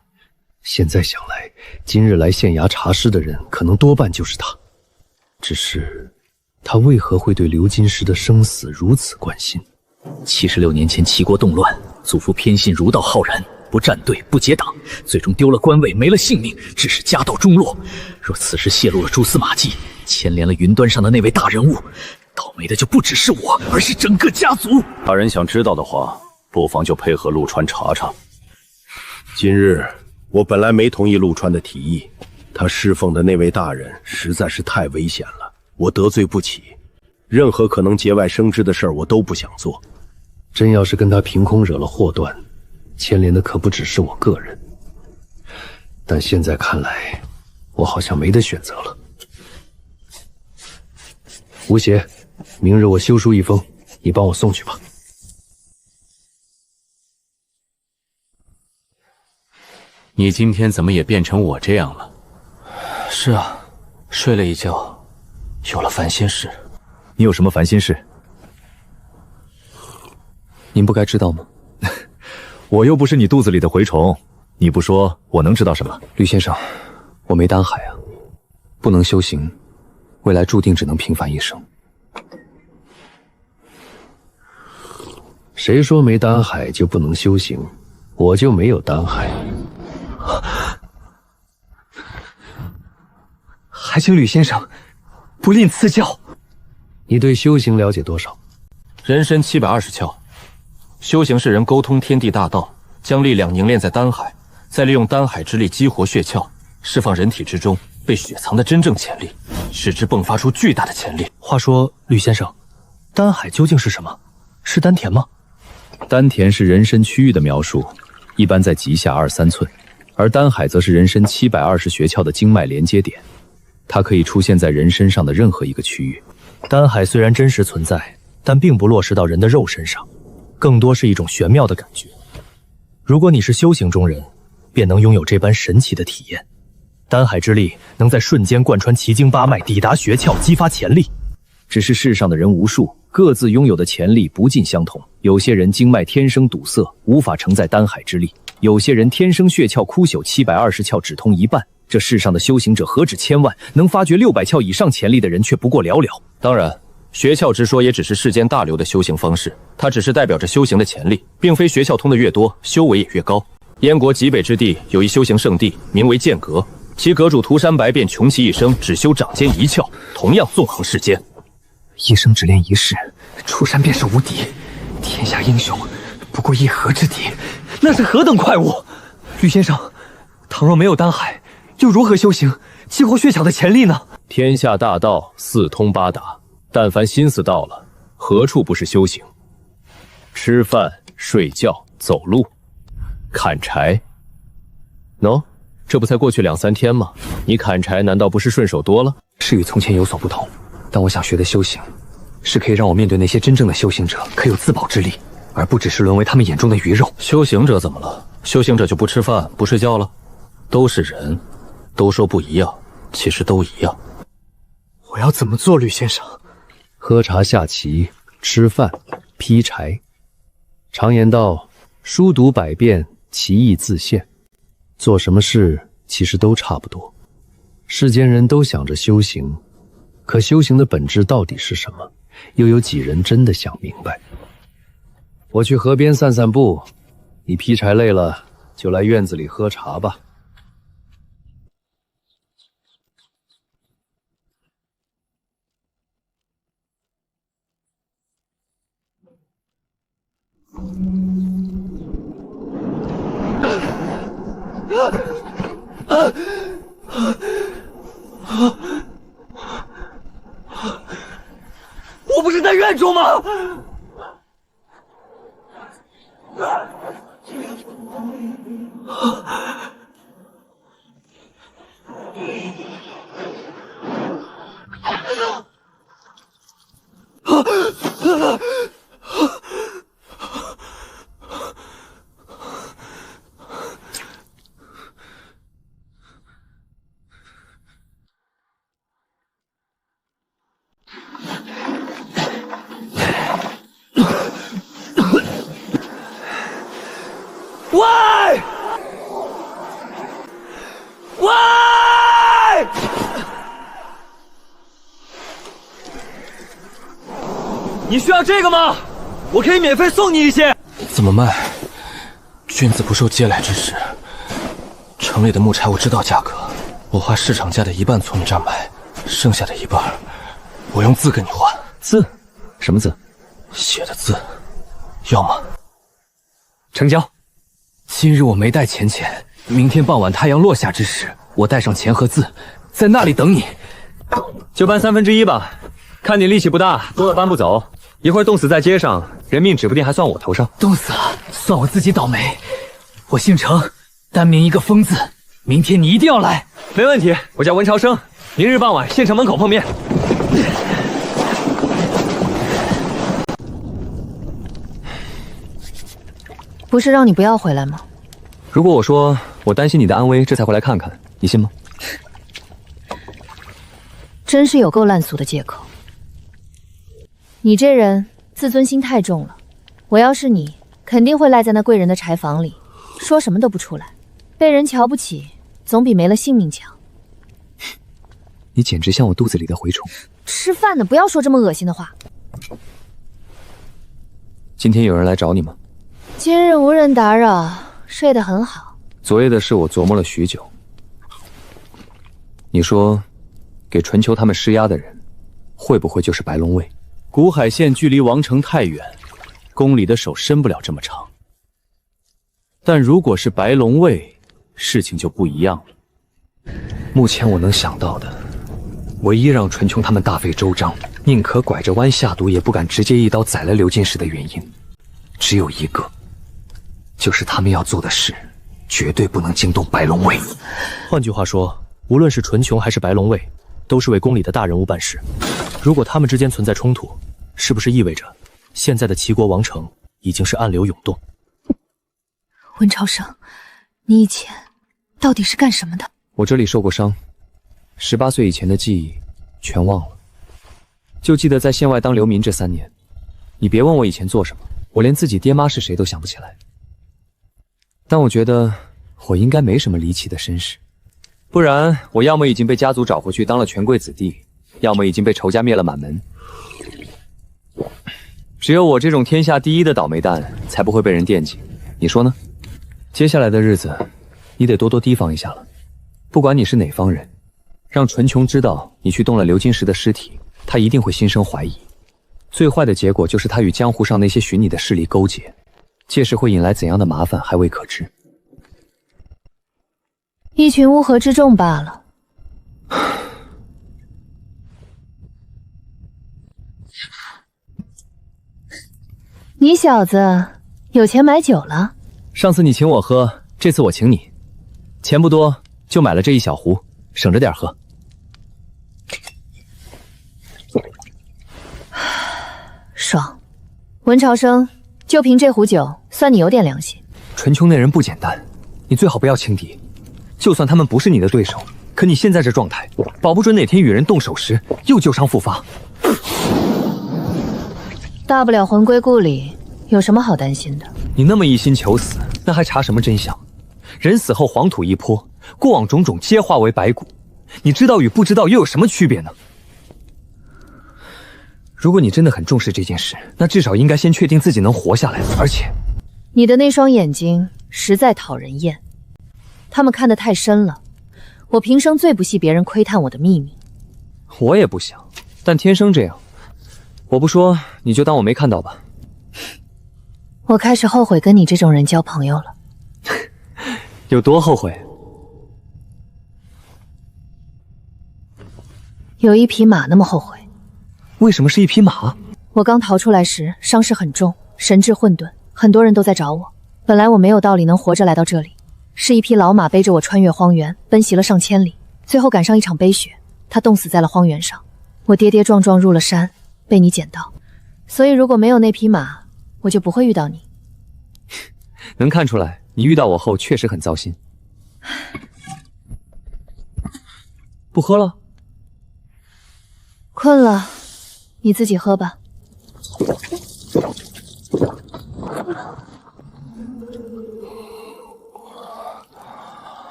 现在想来，今日来县衙查尸的人可能多半就是他。只是他为何会对刘金石的生死如此关心？76年前齐国动乱，祖父偏信儒道浩然，不站队不结党，最终丢了官位没了性命，致使家道中落。若此时泄露了蛛丝马迹，牵连了云端上的那位大人物，倒霉的就不只是我，而是整个家族。大人想知道的话，不妨就配合陆川查查。今日我本来没同意陆川的提议，他侍奉的那位大人实在是太危险了，我得罪不起，任何可能节外生枝的事儿我都不想做。真要是跟他凭空惹了祸端，牵连的可不只是我个人。但现在看来，我好像没得选择了。吴邪，明日我修书一封，你帮我送去吧。你今天怎么也变成我这样了？是啊，睡了一觉，有了烦心事。你有什么烦心事？您不该知道吗？我又不是你肚子里的蛔虫，你不说我能知道什么？吕先生，我没丹海啊，不能修行，未来注定只能平凡一生。谁说没丹海就不能修行？我就没有丹海。还请吕先生不吝赐教。你对修行了解多少？人参720窍，修行是人沟通天地大道，将力量凝练在丹海，再利用丹海之力激活血窍，释放人体之中被雪藏的真正潜力，使之迸发出巨大的潜力。话说，吕先生，丹海究竟是什么？是丹田吗？丹田是人参区域的描述，一般在脐下2、3寸，而丹海则是人参720穴窍的经脉连接点，它可以出现在人身上的任何一个区域。丹海虽然真实存在，但并不落实到人的肉身上，更多是一种玄妙的感觉。如果你是修行中人，便能拥有这般神奇的体验。丹海之力能在瞬间贯穿奇经八脉，抵达穴窍，激发潜力。只是世上的人无数，各自拥有的潜力不尽相同。有些人经脉天生堵塞，无法承载丹海之力；有些人天生血窍枯朽，720窍只通一半。这世上的修行者何止千万，能发掘600窍以上潜力的人却不过寥寥。当然，穴窍之说也只是世间大流的修行方式，它只是代表着修行的潜力，并非穴窍通的越多，修为也越高。燕国极北之地有一修行圣地，名为剑阁，其阁主涂山白便穷其一生只修掌间一窍，同样纵横世间。一生只练一世，出山便是无敌，天下英雄不过一合之敌，那是何等快物！吕先生，倘若没有丹海，又如何修行激活血窍的潜力呢？天下大道四通八达，但凡心思到了，何处不是修行？吃饭、睡觉、走路、砍柴。喏，这不才过去2、3天吗？你砍柴难道不是顺手多了？是与从前有所不同，但我想学的修行，是可以让我面对那些真正的修行者，可有自保之力，而不只是沦为他们眼中的鱼肉。修行者怎么了？修行者就不吃饭、不睡觉了？都是人，都说不一样，其实都一样。我要怎么做，吕先生？喝茶下棋，吃饭，劈柴。常言道，书读百遍，其义自现。做什么事其实都差不多。世间人都想着修行，可修行的本质到底是什么？又有几人真的想明白？我去河边散散步，你劈柴累了，就来院子里喝茶吧。我不是在院中吗？喂！喂！你需要这个吗？我可以免费送你一些。怎么卖？君子不受嗟来之食。城里的木柴我知道价格，我花市场价的1半从你这儿买，剩下的1半，我用字跟你换。字？什么字？写的字。要吗？成交。今日我没带钱，明天傍晚太阳落下之时，我带上钱和字，在那里等你。就搬1/3吧，看你力气不大，多了搬不走。一会儿冻死在街上，人命指不定还算我头上。冻死了，算我自己倒霉。我姓程，单名一个疯字。明天你一定要来。没问题，我叫文朝生，明日傍晚县城门口碰面。不是让你不要回来吗？如果我说我担心你的安危，这才回来看看，你信吗？真是有够烂俗的借口。你这人自尊心太重了，我要是你，肯定会赖在那贵人的柴房里，说什么都不出来。被人瞧不起，总比没了性命强。你简直像我肚子里的蛔虫。吃饭呢，不要说这么恶心的话。今天有人来找你吗？今日无人打扰，睡得很好。昨夜的事我琢磨了许久。你说，给纯秋他们施压的人，会不会就是白龙卫？古海县距离王城太远，宫里的手伸不了这么长。但如果是白龙卫，事情就不一样了。目前我能想到的，唯一让纯琼他们大费周章，宁可拐着弯下毒，也不敢直接一刀宰了刘金石的原因，只有一个，就是他们要做的事，绝对不能惊动白龙卫。换句话说，无论是纯琼还是白龙卫，都是为宫里的大人物办事。如果他们之间存在冲突，是不是意味着现在的齐国王城已经是暗流涌动？温朝生，你以前到底是干什么的？我这里受过伤，18岁以前的记忆全忘了，就记得在县外当流民这3年。你别问我以前做什么，我连自己爹妈是谁都想不起来。但我觉得我应该没什么离奇的身世，不然我要么已经被家族找回去当了权贵子弟，要么已经被仇家灭了满门。只有我这种天下第一的倒霉蛋才不会被人惦记，你说呢？接下来的日子，你得多多提防一下了。不管你是哪方人，让纯琼知道你去动了刘金石的尸体，他一定会心生怀疑。最坏的结果就是他与江湖上那些寻你的势力勾结，届时会引来怎样的麻烦还未可知。一群乌合之众罢了。你小子有钱买酒了？上次你请我喝，这次我请你，钱不多，就买了这一小壶，省着点喝。爽。文朝生，就凭这壶酒，算你有点良心。纯琼那人不简单，你最好不要轻敌。就算他们不是你的对手，可你现在这状态，保不准哪天与人动手时又旧伤复发。大不了魂归故里，有什么好担心的？你那么一心求死，那还查什么真相？人死后黄土一泼，过往种种皆化为白骨。你知道与不知道又有什么区别呢？如果你真的很重视这件事，那至少应该先确定自己能活下来。而且，你的那双眼睛实在讨人厌，他们看得太深了。我平生最不惜别人窥探我的秘密。我也不想，但天生这样。我不说，你就当我没看到吧。我开始后悔跟你这种人交朋友了。有多后悔？有一匹马那么后悔。为什么是一匹马？我刚逃出来时伤势很重，神志混沌，很多人都在找我。本来我没有道理能活着来到这里，是一匹老马背着我穿越荒原，奔袭了上千里，最后赶上一场悲雪，它冻死在了荒原上。我跌跌撞撞入了山，被你捡到。所以如果没有那匹马，我就不会遇到你。能看出来，你遇到我后确实很糟心。不喝了？困了，你自己喝吧。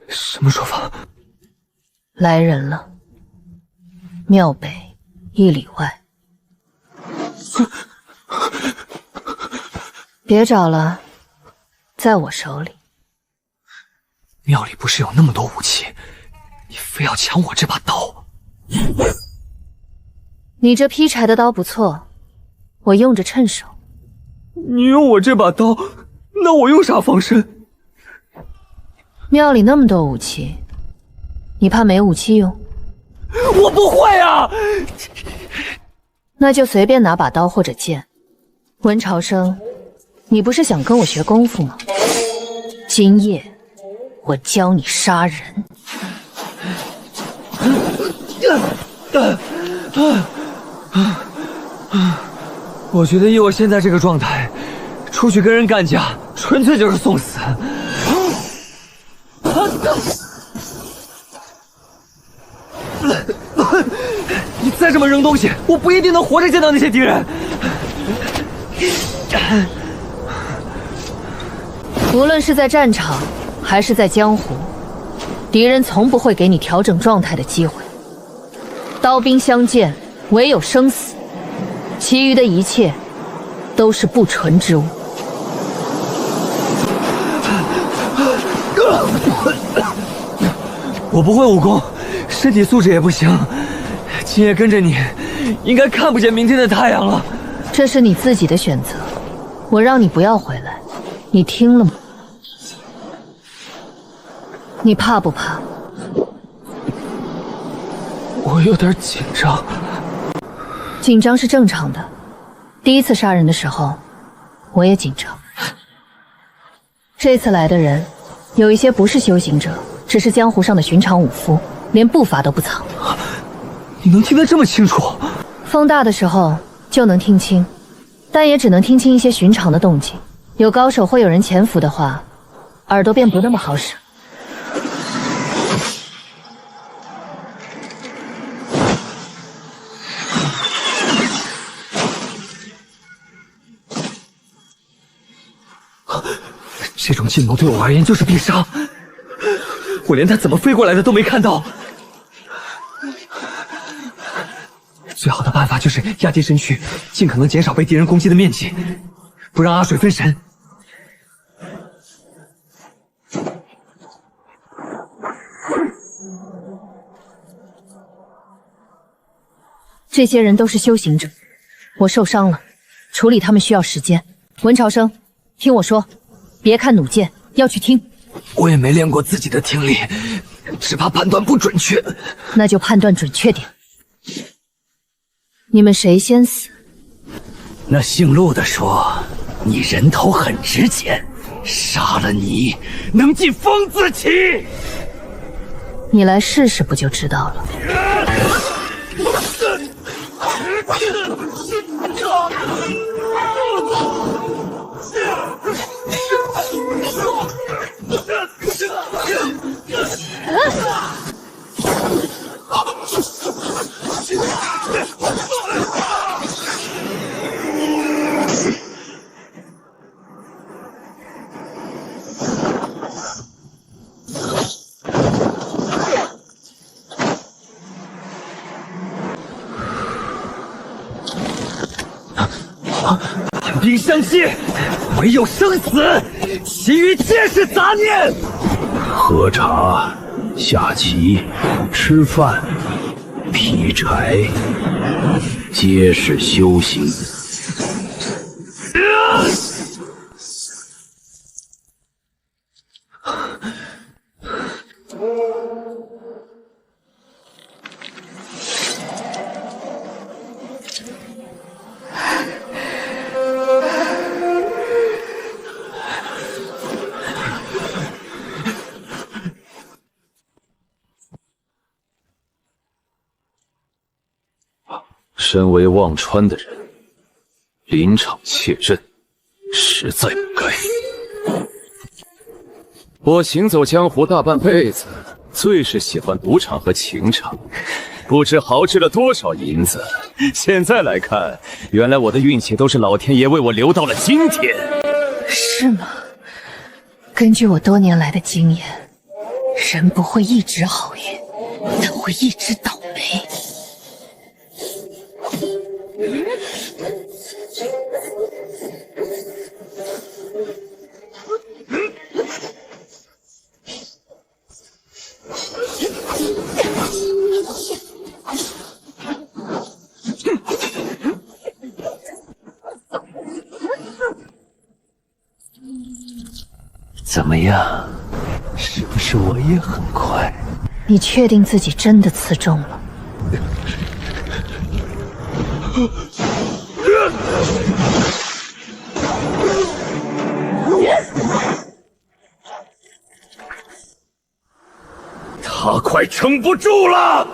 什么说法？来人了，庙北1里外。别找了，在我手里。庙里不是有那么多武器，你非要抢我这把刀？你这劈柴的刀不错，我用着趁手。你用我这把刀，那我用啥防身？庙里那么多武器，你怕没武器用？我不会啊！那就随便拿把刀或者剑。温朝生，你不是想跟我学功夫吗？今夜我教你杀人。我觉得以我现在这个状态，出去跟人干架，纯粹就是送死。你再这么扔东西，我不一定能活着见到那些敌人。无论是在战场，还是在江湖，敌人从不会给你调整状态的机会。刀兵相见，唯有生死，其余的一切都是不纯之物。我不会武功，身体素质也不行。今夜跟着你，应该看不见明天的太阳了。这是你自己的选择，我让你不要回来，你听了吗？你怕不怕？我有点紧张。紧张是正常的，第一次杀人的时候，我也紧张。这次来的人，有一些不是修行者，只是江湖上的寻常武夫，连步伐都不藏。你能听得这么清楚？风大的时候就能听清，但也只能听清一些寻常的动静。有高手或有人潜伏的话，耳朵便不那么好使。这种劲谋对我而言就是必杀，我连他怎么飞过来的都没看到。最好的办法就是压低身躯，尽可能减少被敌人攻击的面积，不让阿水分神。这些人都是修行者，我受伤了，处理他们需要时间。文朝生，听我说，别看弩箭，要去听。我也没练过自己的听力，只怕判断不准确。那就判断准确点。你们谁先死？那姓陆的说，你人头很值钱，杀了你能进风字旗。你来试试不就知道了。寒冰相系，唯有生死，其余皆是杂念。喝茶、下棋、吃饭、劈柴，皆是修行。身为忘川的人，临场怯阵，实在不该。我行走江湖大半辈子，最是喜欢赌场和情场，不知豪掷了多少银子。现在来看，原来我的运气都是老天爷为我留到了今天。是吗？根据我多年来的经验，人不会一直好运，但会一直倒霉。怎么样？是不是我也很快？你确定自己真的刺中了？他快撑不住了！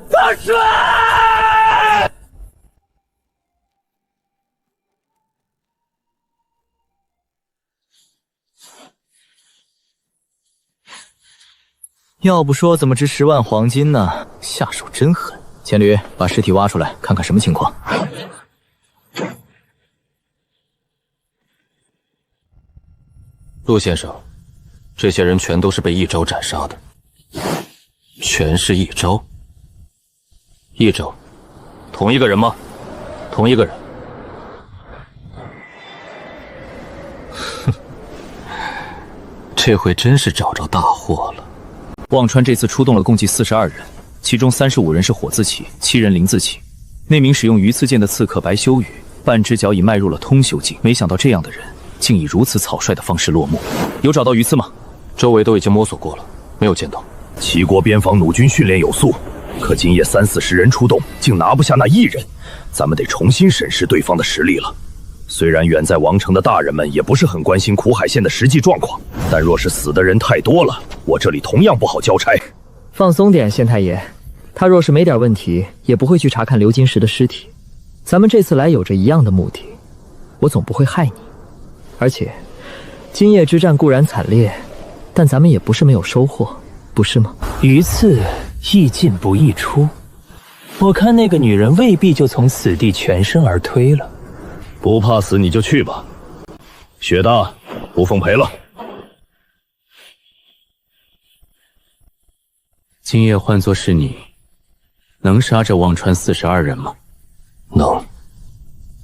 大水！要不说怎么值10万黄金呢？下手真狠。千驴，把尸体挖出来，看看什么情况。陆先生，这些人全都是被一招斩杀的，全是一招。一招，同一个人吗？同一个人。哼，这回真是找着大货了。忘川这次出动了共计42人，其中35人是火字旗，7人灵字旗。那名使用鱼刺剑的刺客白修宇，半只脚已迈入了通修境。没想到这样的人，竟以如此草率的方式落幕。有找到鱼刺吗？周围都已经摸索过了，没有见到。齐国边防弩军训练有素，可今夜30-40人出动，竟拿不下那1人。咱们得重新审视对方的实力了。虽然远在王城的大人们也不是很关心苦海县的实际状况，但若是死的人太多了，我这里同样不好交差。放松点，县太爷，他若是没点问题，也不会去查看刘金石的尸体。咱们这次来有着一样的目的，我总不会害你。而且，今夜之战固然惨烈，但咱们也不是没有收获，不是吗？鱼刺易进不易出，我看那个女人未必就从此地全身而退了。不怕死你就去吧，雪大，不奉陪了。今夜换作是你，能杀这忘川42人吗？能。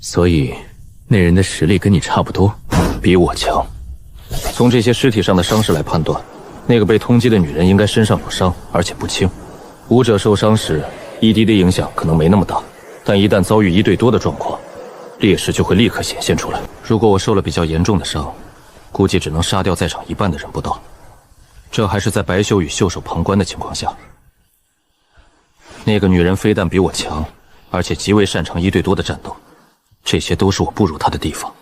所以那人的实力跟你差不多，比我强。从这些尸体上的伤势来判断，那个被通缉的女人应该身上有伤，而且不轻。武者受伤时，1滴的影响可能没那么大，但一旦遭遇1对多的状况，劣势就会立刻显现出来。如果我受了比较严重的伤，估计只能杀掉在场1半的人不到。这还是在白修宇袖手旁观的情况下。那个女人非但比我强，而且极为擅长1对多的战斗，这些都是我不如她的地方。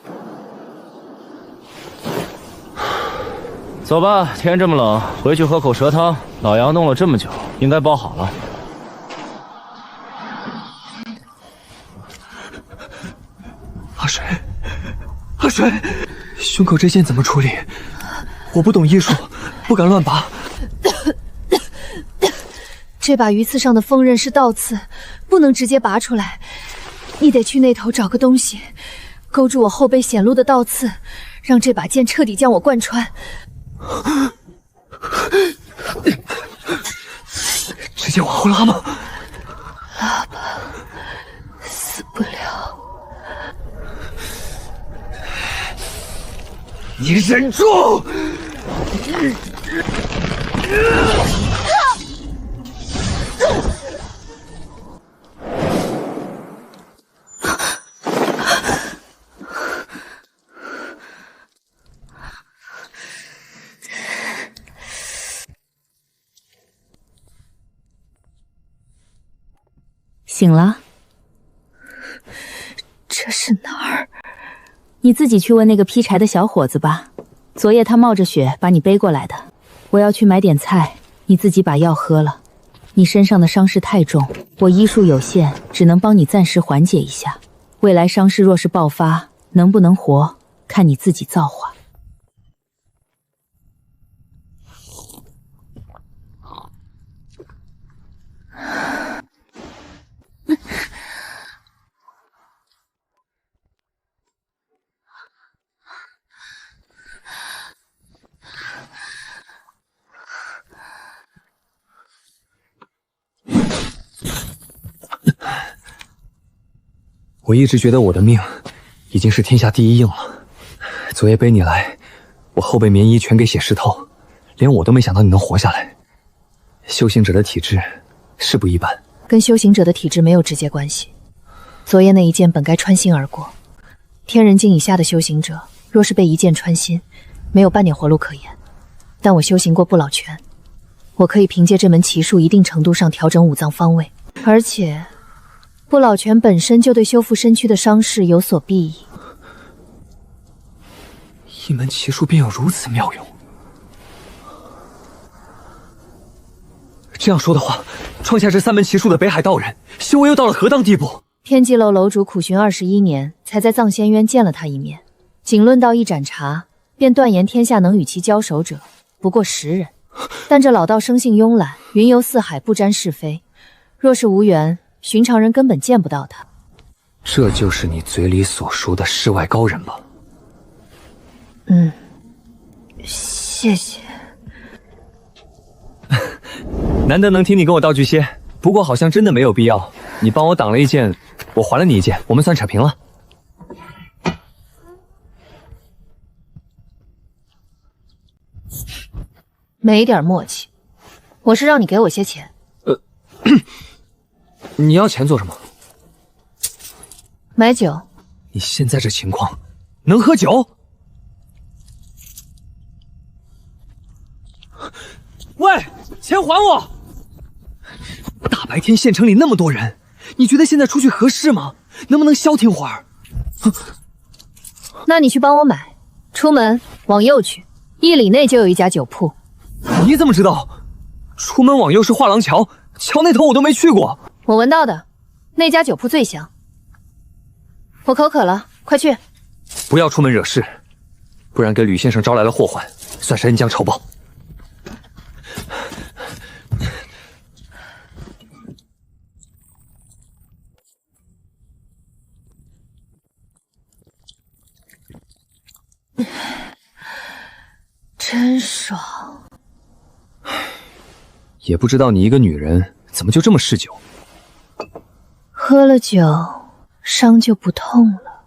走吧，天这么冷，回去喝口蛇汤。老杨弄了这么久，应该包好了。阿水，胸口这剑怎么处理？我不懂医术，不敢乱拔。这把鱼刺上的锋刃是倒刺，不能直接拔出来，你得去那头找个东西，勾住我后背显露的倒刺，让这把剑彻底将我贯穿。直接往后拉吗？拉吧，死不了。你忍住！醒了？这是哪儿？你自己去问那个劈柴的小伙子吧。昨夜他冒着雪把你背过来的。我要去买点菜，你自己把药喝了。你身上的伤势太重，我医术有限，只能帮你暂时缓解一下。未来伤势若是爆发，能不能活，看你自己造化。我一直觉得我的命已经是天下第一硬了。昨夜背你来，我后背棉衣全给血湿透，连我都没想到你能活下来。修行者的体质是不一般，跟修行者的体质没有直接关系。昨夜那一剑本该穿心而过，天人境以下的修行者若是被一剑穿心，没有半点活路可言。但我修行过不老拳，我可以凭借这门奇术一定程度上调整五脏方位，而且不老拳本身就对修复身躯的伤势有所裨益。一门奇术便有如此妙用。这样说的话，创下这3门奇术的北海道人，修为又到了何当地步？天际楼楼主苦寻21年，才在藏仙渊见了他一面。仅论到一盏茶，便断言天下能与其交手者不过10人。但这老道生性慵懒，云游四海，不沾是非。若是无缘，寻常人根本见不到他。这就是你嘴里所说的世外高人吧？谢谢。难得能听你跟我道句谢，不过好像真的没有必要。你帮我挡了一剑，我还了你一剑，我们算扯平了。没点默契。我是让你给我些钱。你要钱做什么？买酒。你现在这情况，能喝酒？喂，钱还我！大白天县城里那么多人，你觉得现在出去合适吗？能不能消停会儿？那你去帮我买。出门往右去，1里内就有一家酒铺。你怎么知道？出门往右是画廊桥，桥那头我都没去过。我闻到的，那家酒铺最香。我口渴了，快去。不要出门惹事，不然给吕先生招来了祸患，算是恩将仇报。真爽。也不知道你一个女人怎么就这么嗜酒。喝了酒，伤就不痛了。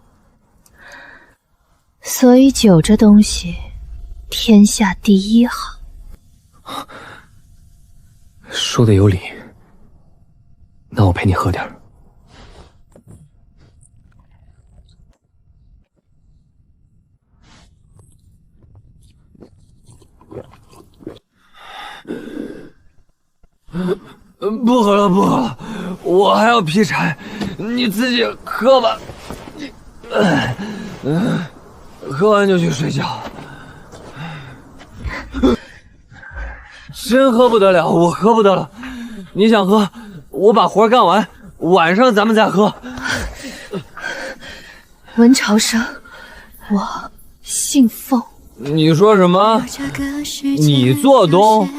所以酒这东西，天下第一好。说的有理，那我陪你喝点儿。不喝了，不喝了，我还要劈柴，你自己喝吧。喝完就去睡觉。真喝不得了，我喝不得了。你想喝，我把活干完，晚上咱们再喝。文朝生，我姓凤。你说什么？你做东？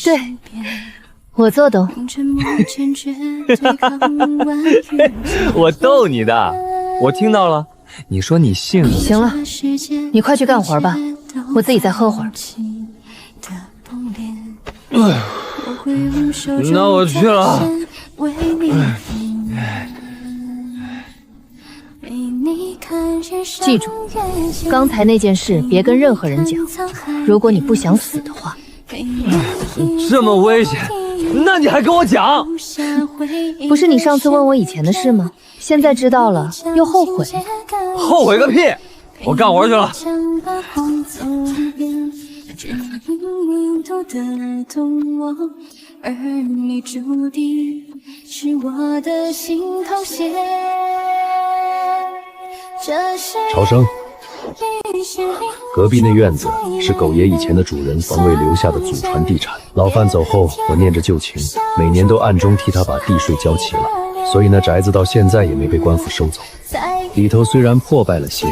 对，我做的。我逗你的，我听到了。你说你姓……行了，你快去干活吧，我自己再喝会儿。那我去了。记住，刚才那件事别跟任何人讲。如果你不想死的话。这么危险，那你还跟我讲？不是你上次问我以前的事吗？现在知道了又后悔？后悔个屁！我干活去了。而你注定是我的心头血。朝生，隔壁那院子是狗爷以前的主人房卫留下的祖传地产。老范走后，我念着旧情，每年都暗中替他把地税交齐了，所以那宅子到现在也没被官府收走。里头虽然破败了些，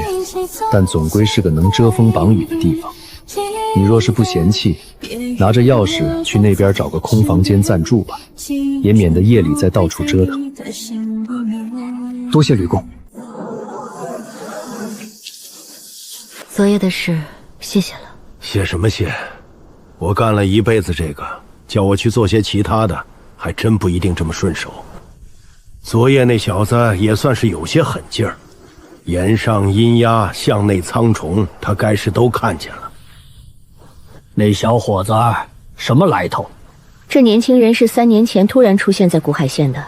但总归是个能遮风挡雨的地方。你若是不嫌弃，拿着钥匙去那边找个空房间暂住吧，也免得夜里再到处折腾。多谢吕公。昨夜的事，谢谢了。谢什么谢？我干了一辈子这个，叫我去做些其他的，还真不一定这么顺手。昨夜那小子也算是有些狠劲儿，檐上阴鸦，巷内苍虫，他该是都看见了。那小伙子什么来头？这年轻人是3年前突然出现在古海县的。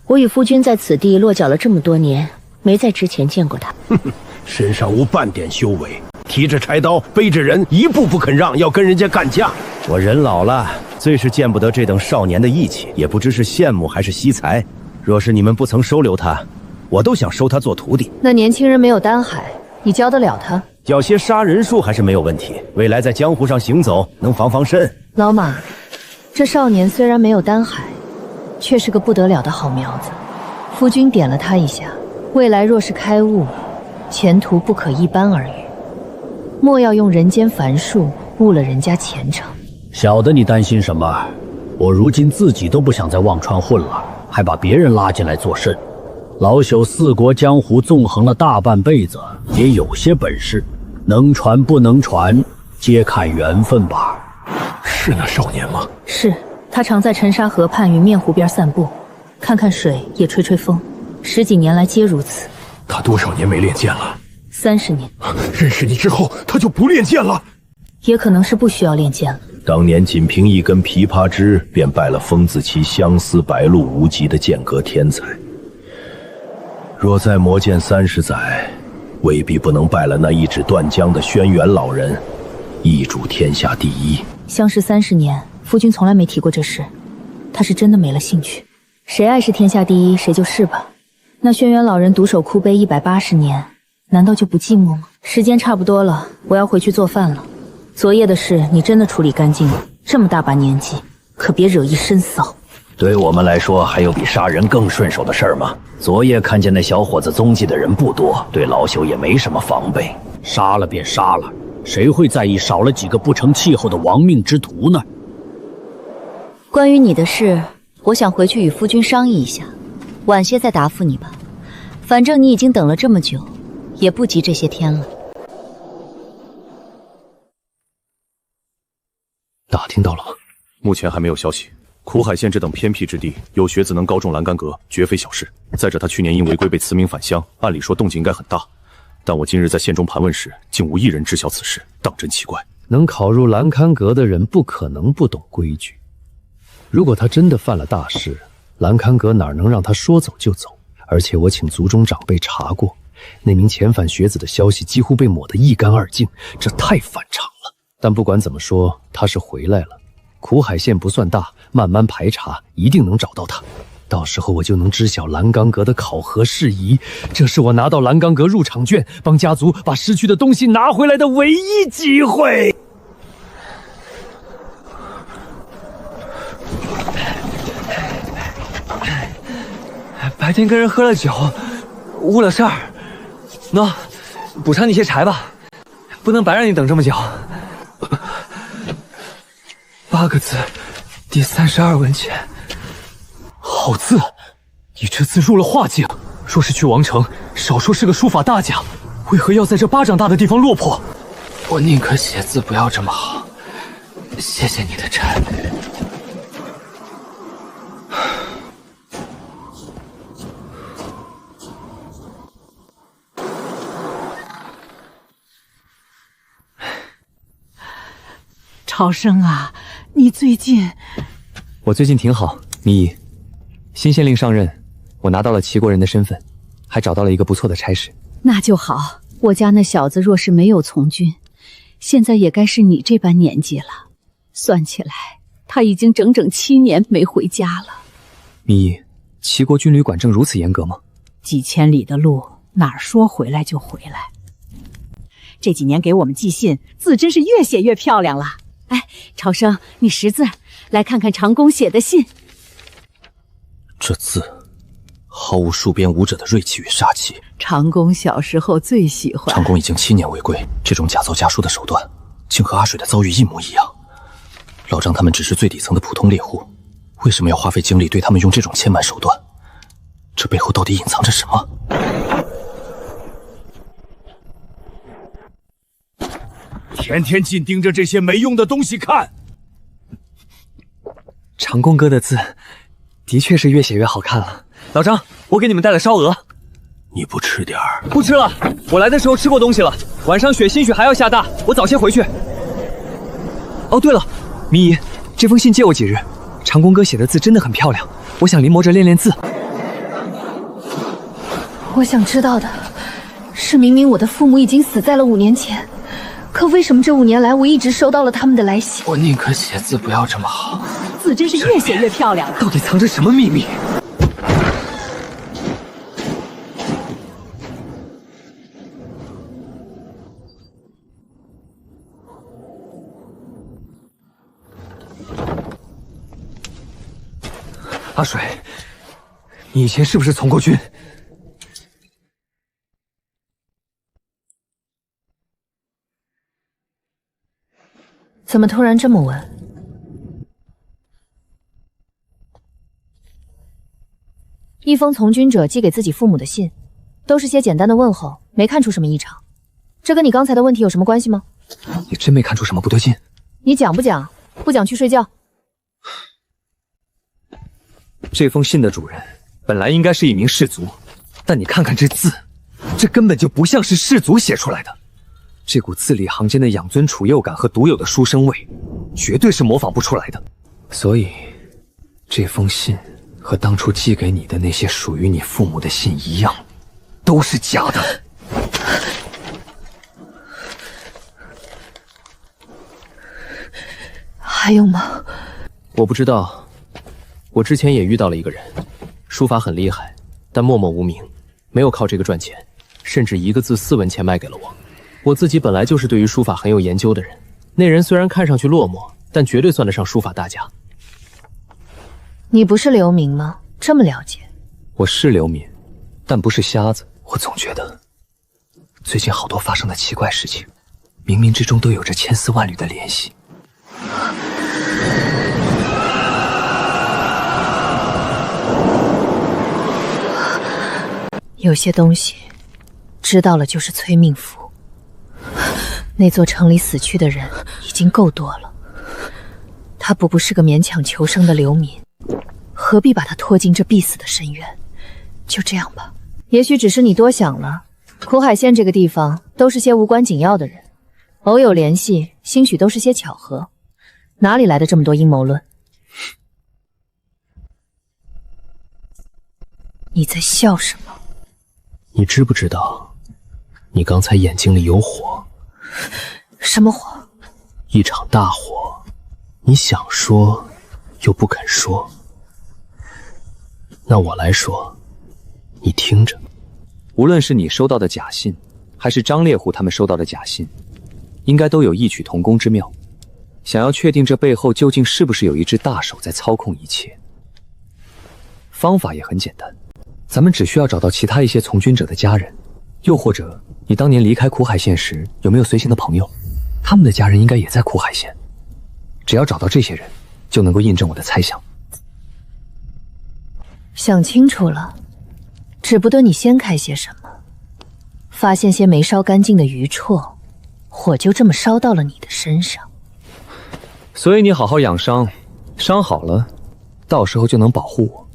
我与夫君在此地落脚了这么多年，没在之前见过他。哼哼，身上无半点修为，提着柴刀，背着人，一步不肯让，要跟人家干架。我人老了，最是见不得这等少年的义气，也不知是羡慕还是惜才。若是你们不曾收留他，我都想收他做徒弟。那年轻人没有丹海，你教得了他？缴些杀人术还是没有问题，未来在江湖上行走，能防防身。老马，这少年虽然没有丹海，却是个不得了的好苗子。夫君点了他一下，未来若是开悟，前途不可一般而语。莫要用人间凡术误了人家前程。小的你担心什么？我如今自己都不想在忘川混了，还把别人拉进来做甚？老朽4国江湖纵横了大半辈子，也有些本事，能传不能传，皆看缘分吧。是那少年吗？是，他常在沉沙河畔与面湖边散步，看看水，也吹吹风，10几年来皆如此。他多少年没练剑了？30年。认识你之后，他就不练剑了？也可能是不需要练剑了。当年仅凭一根枇杷枝，便拜了风子期相思白露无极的剑阁天才。若再磨剑30载，未必不能拜了那一指断江的轩辕老人，一主天下第一。相识30年，夫君从来没提过这事，他是真的没了兴趣。谁爱是天下第一，谁就是吧。那轩辕老人独守枯碑180年，难道就不寂寞吗？时间差不多了，我要回去做饭了。昨夜的事你真的处理干净了？这么大把年纪，可别惹一身骚。对我们来说，还有比杀人更顺手的事儿吗？昨夜看见那小伙子踪迹的人不多，对老朽也没什么防备。杀了便杀了，谁会在意少了几个不成气候的亡命之徒呢？关于你的事，我想回去与夫君商议一下，晚些再答复你吧。反正你已经等了这么久，也不急这些天了。打听到了吗？目前还没有消息。苦海县这等偏僻之地，有学子能高中栏杆阁，绝非小事。再者，他去年因违规被慈明返乡，按理说动静应该很大。但我今日在县中盘问时，竟无一人知晓此事，当真奇怪。能考入栏杆阁的人，不可能不懂规矩。如果他真的犯了大事，栏杆阁哪能让他说走就走？而且我请族中长辈查过，那名遣返学子的消息几乎被抹得一干二净，这太反常了。但不管怎么说，他是回来了。苦海县不算大，慢慢排查，一定能找到他。到时候我就能知晓栏杆阁的考核事宜，这是我拿到栏杆阁入场券，帮家族把失去的东西拿回来的唯一机会。白天跟人喝了酒，误了事儿，喏，补偿你些柴吧，不能白让你等这么久。爸， 8个字，第32文钱。好字，你这字入了画境。若是去王城，少说是个书法大家，为何要在这巴掌大的地方落魄？我宁可写字不要这么好。谢谢你的禅。朝生啊，你最近……我最近挺好，米姨。新县令上任，我拿到了齐国人的身份，还找到了一个不错的差事。那就好。我家那小子若是没有从军，现在也该是你这般年纪了。算起来，他已经整整7年没回家了。米姨，齐国军旅管政如此严格吗？几千里的路，哪儿说回来就回来。这几年给我们寄信，字真是越写越漂亮了。哎，朝生，你识字，来看看长公写的信。这字毫无戍边武者的锐气与杀气。长公小时候最喜欢。长公已经7年未归，这种假奏家书的手段，竟和阿水的遭遇一模一样。老张他们只是最底层的普通猎户，为什么要花费精力对他们用这种牵蛮手段？这背后到底隐藏着什么？天天紧盯着这些没用的东西看。长公哥的字的确是越写越好看了。老张，我给你们带了烧鹅，你不吃点儿？不吃了，我来的时候吃过东西了。晚上兴许还要下大，我早些回去。哦，对了，米姨，这封信借我几日。长公哥写的字真的很漂亮，我想临摹着练练字。我想知道的是，明明我的父母已经死在了5年前，可为什么这5年来我一直收到了他们的来信？我宁可写字不要这么好。字真是越写越漂亮了。到底藏着什么秘密？阿水，你以前是不是从过军？怎么突然这么问？一封从军者寄给自己父母的信，都是些简单的问候，没看出什么异常。这跟你刚才的问题有什么关系吗？你真没看出什么不对劲？你讲不讲？不讲去睡觉。这封信的主人本来应该是一名士族，但你看看这字，这根本就不像是士族写出来的。这股字里行间的养尊处优感和独有的书生味，绝对是模仿不出来的。所以，这封信和当初寄给你的那些属于你父母的信一样，都是假的。还有吗？我不知道。我之前也遇到了一个人，书法很厉害，但默默无名，没有靠这个赚钱，甚至1个字4文钱卖给了我。我自己本来就是对于书法很有研究的人，那人虽然看上去落寞，但绝对算得上书法大家。你不是流民吗？这么了解？我是流民，但不是瞎子。我总觉得最近好多发生的奇怪事情，冥冥之中都有着千丝万缕的联系。有些东西知道了就是催命符。那座城里死去的人已经够多了，他不是个勉强求生的流民，何必把他拖进这必死的深渊？就这样吧。也许只是你多想了，苦海县这个地方都是些无关紧要的人，偶有联系，兴许都是些巧合，哪里来的这么多阴谋论？你在笑什么？你知不知道，你刚才眼睛里有火？什么火？一场大火，你想说又不肯说。那我来说，你听着。无论是你收到的假信，还是张猎户他们收到的假信，应该都有异曲同工之妙。想要确定这背后究竟是不是有一只大手在操控一切，方法也很简单。咱们只需要找到其他一些从军者的家人，又或者你当年离开苦海县时有没有随行的朋友，他们的家人应该也在苦海县。只要找到这些人，就能够印证我的猜想。想清楚了，只不得你先开些什么，发现些没烧干净的余绰，火就这么烧到了你的身上。所以你好好养伤，伤好了，到时候就能保护我。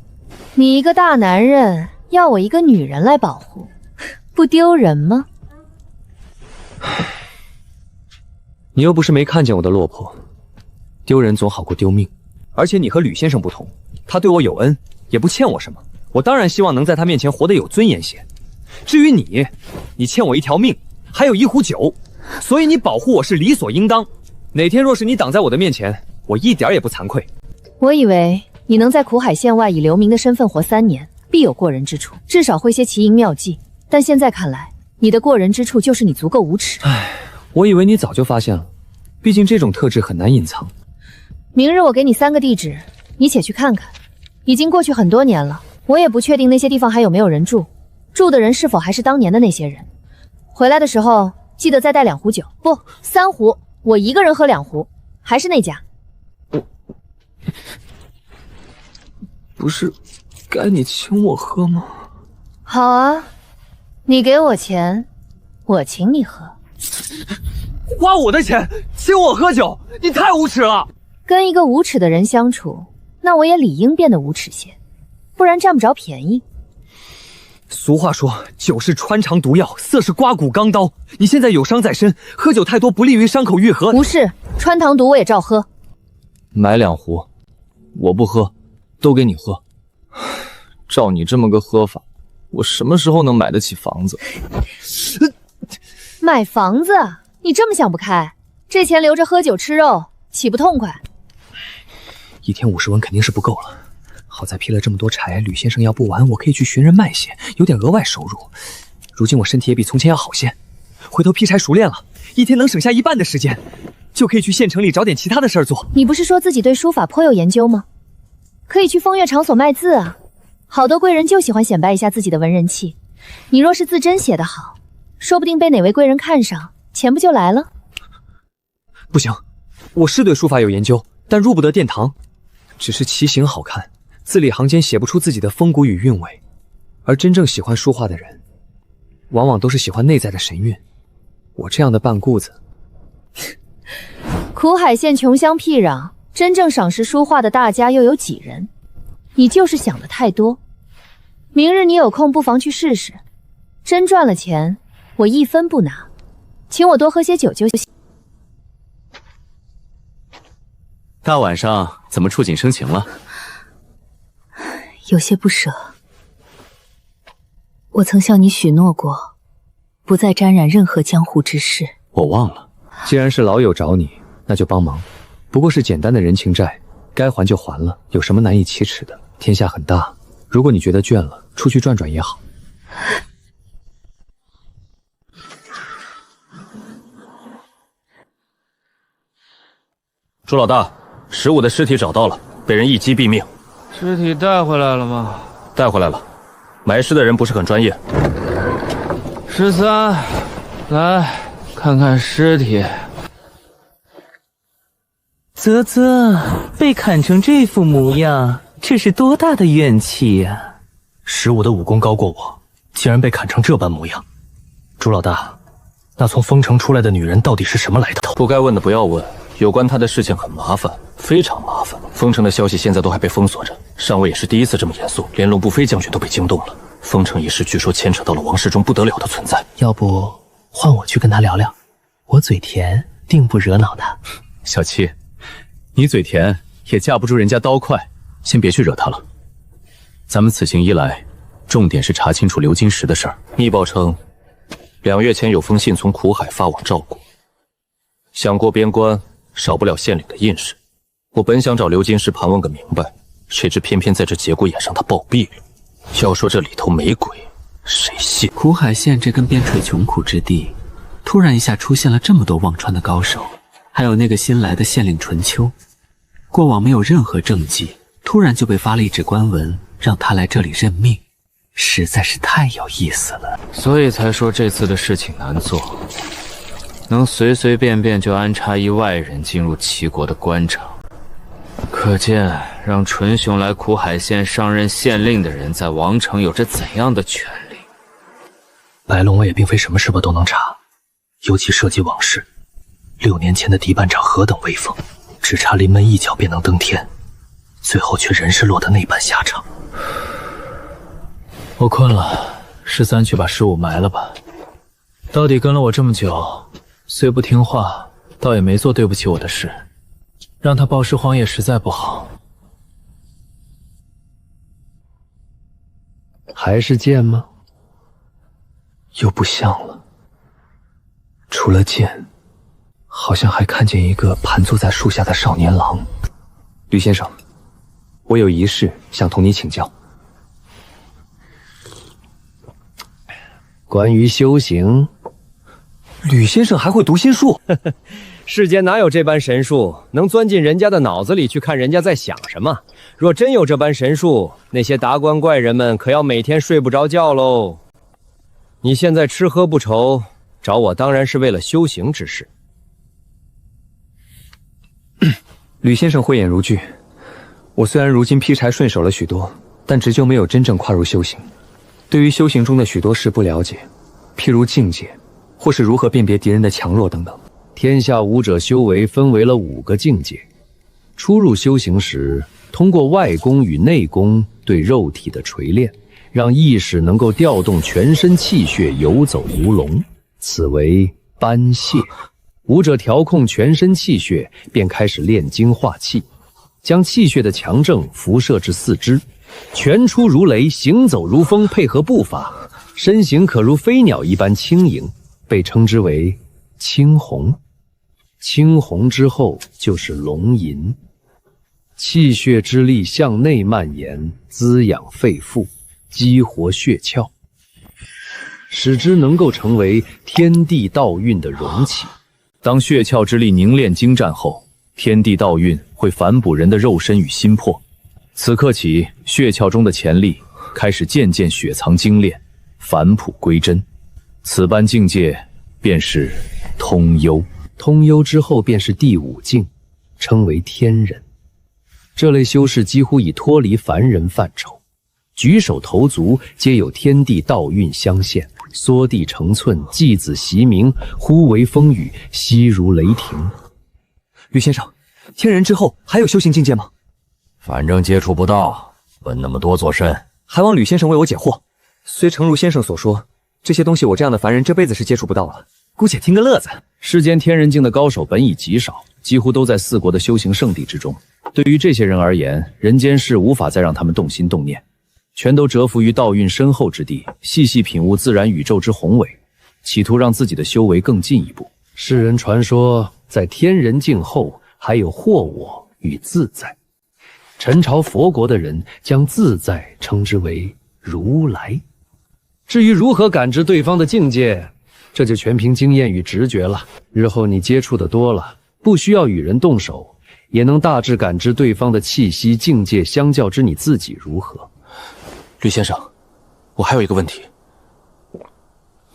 你一个大男人，要我一个女人来保护，不丢人吗？你又不是没看见我的落魄，丢人总好过丢命。而且你和吕先生不同，他对我有恩，也不欠我什么，我当然希望能在他面前活得有尊严些。至于你，你欠我一条命，还有一壶酒，所以你保护我是理所应当。哪天若是你挡在我的面前，我一点也不惭愧。我以为你能在苦海县外以流民的身份活3年，必有过人之处，至少会些奇淫妙计。但现在看来，你的过人之处就是你足够无耻。我以为你早就发现了，毕竟这种特质很难隐藏。明日我给你3个地址，你且去看看。已经过去很多年了，我也不确定那些地方还有没有人住，住的人是否还是当年的那些人。回来的时候记得再带2壶酒，不，3壶，我一个人喝2壶，还是那家。不是该你请我喝吗？好啊，你给我钱，我请你喝。花我的钱请我喝酒，你太无耻了！跟一个无耻的人相处，那我也理应变得无耻些，不然占不着便宜。俗话说，酒是穿肠毒药，色是刮骨钢刀。你现在有伤在身，喝酒太多不利于伤口愈合。不是，穿肠毒我也照喝。买2壶，我不喝，都给你喝。照你这么个喝法，我什么时候能买得起房子？买房子？你这么想不开？这钱留着喝酒吃肉，岂不痛快？一天50文肯定是不够了。好在劈了这么多柴，吕先生要不完，我可以去寻人卖些，有点额外收入。如今我身体也比从前要好些，回头劈柴熟练了，一天能省下1半的时间，就可以去县城里找点其他的事儿做。你不是说自己对书法颇有研究吗？可以去风月场所卖字啊，好多贵人就喜欢显摆一下自己的文人气。你若是字真写得好，说不定被哪位贵人看上，钱不就来了？不行，我是对书法有研究，但入不得殿堂。只是棋形好看，字里行间写不出自己的风骨与韵味。而真正喜欢书画的人，往往都是喜欢内在的神韵。我这样的半顾子，苦海县穷乡僻壤，真正赏识书画的大家又有几人？你就是想的太多。明日你有空不妨去试试，真赚了钱，我1分不拿，请我多喝些酒就行。大晚上怎么触景生情了？有些不舍。我曾向你许诺过，不再沾染任何江湖之事。我忘了。既然是老友找你，那就帮忙，不过是简单的人情债，该还就还了，有什么难以启齿的？天下很大，如果你觉得倦了，出去转转也好。朱老大，15的尸体找到了，被人一击毙命。尸体带回来了吗？带回来了，埋尸的人不是很专业。13，来看看尸体。啧啧，被砍成这副模样，这是多大的怨气呀！15的武功高过我，竟然被砍成这般模样。朱老大，那从丰城出来的女人到底是什么来头？不该问的不要问。有关他的事情很麻烦，非常麻烦。丰城的消息现在都还被封锁着，上尉也是第一次这么严肃，连龙不飞将军都被惊动了。丰城一事据说牵扯到了王世忠不得了的存在。要不换我去跟他聊聊，我嘴甜，定不惹恼他。小七，你嘴甜也架不住人家刀快，先别去惹他了。咱们此行一来，重点是查清楚刘金石的事儿。密报称，2月前有封信从苦海发往赵国，想过边关少不了县令的印事。我本想找刘金石盘问个明白，谁知偏偏在这节骨眼上他暴毙了。要说这里头没鬼，谁信？苦海县这根边陲穷苦之地，突然一下出现了这么多忘川的高手，还有那个新来的县令纯秋，过往没有任何政绩，突然就被发了一纸官文，让他来这里任命，实在是太有意思了。所以才说这次的事情难做。能随随便便就安插一外人进入齐国的官场，可见让纯雄来苦海县上任县令的人在王城有着怎样的权力。白龙我也并非什么事吧都能查，尤其涉及往事。6年前的狄班长何等威风，只差临门一脚便能登天，最后却仍是落得那般下场。我困了，13去把尸物埋了吧。到底跟了我这么久，虽不听话，倒也没做对不起我的事，让他暴尸荒野实在不好。还是剑吗？又不像了。除了剑，好像还看见一个盘坐在树下的少年郎。吕先生，我有一事想同你请教。关于修行，吕先生还会读心术？世间哪有这般神术，能钻进人家的脑子里去看人家在想什么？若真有这般神术，那些达官怪人们可要每天睡不着觉喽。你现在吃喝不愁，找我当然是为了修行之事。吕先生慧眼如炬，我虽然如今劈柴顺手了许多，但直究没有真正跨入修行。对于修行中的许多事不了解，譬如境界，或是如何辨别敌人的强弱等等。天下武者修为分为了5个境界。初入修行时，通过外功与内功对肉体的锤炼，让意识能够调动全身气血游走如龙，此为班瀉。武者调控全身气血，便开始炼精化气，将气血的强正辐射至四肢，拳出如雷，行走如风，配合步伐，身形可如飞鸟一般轻盈，被称之为青红。青红之后就是龙吟，气血之力向内蔓延，滋养肺腑，激活血窍，使之能够成为天地道运的容器。当血窍之力凝练精湛后，天地道运会反哺人的肉身与心魄。此刻起，血窍中的潜力开始渐渐雪藏精炼，返璞归真。此般境界便是通幽。通幽之后便是第5境，称为天人。这类修士几乎已脱离凡人范畴，举手投足皆有天地道运相现，缩地成寸，继子习鸣，忽为风雨，息如雷霆。吕先生，天人之后还有修行境界吗？反正接触不到，问那么多做甚？还望吕先生为我解惑。虽诚如先生所说，这些东西我这样的凡人这辈子是接触不到了，姑且听个乐子。世间天人境的高手本已极少，几乎都在4国的修行圣地之中。对于这些人而言，人间事无法再让他们动心动念，全都蛰伏于道运深厚之地，细细品悟自然宇宙之宏伟，企图让自己的修为更进一步。世人传说，在天人境后还有惑我与自在。陈朝佛国的人将自在称之为如来。至于如何感知对方的境界，这就全凭经验与直觉了。日后你接触的多了，不需要与人动手，也能大致感知对方的气息境界相较之你自己如何。吕先生，我还有一个问题，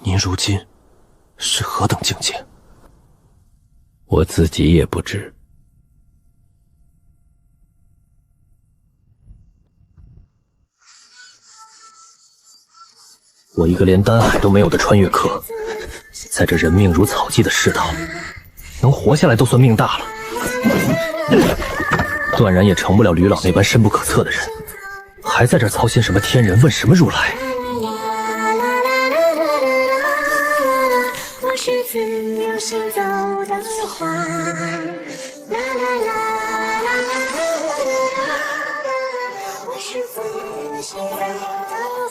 您如今是何等境界？我自己也不知。我一个连丹海都没有的穿越客，在这人命如草芥的世道，能活下来都算命大了，断然也成不了吕老那般深不可测的人，还在这操心什么天人，问什么如来？我是自由行走的花，啦啦啦啦啦啦啦，我是自由行走的花。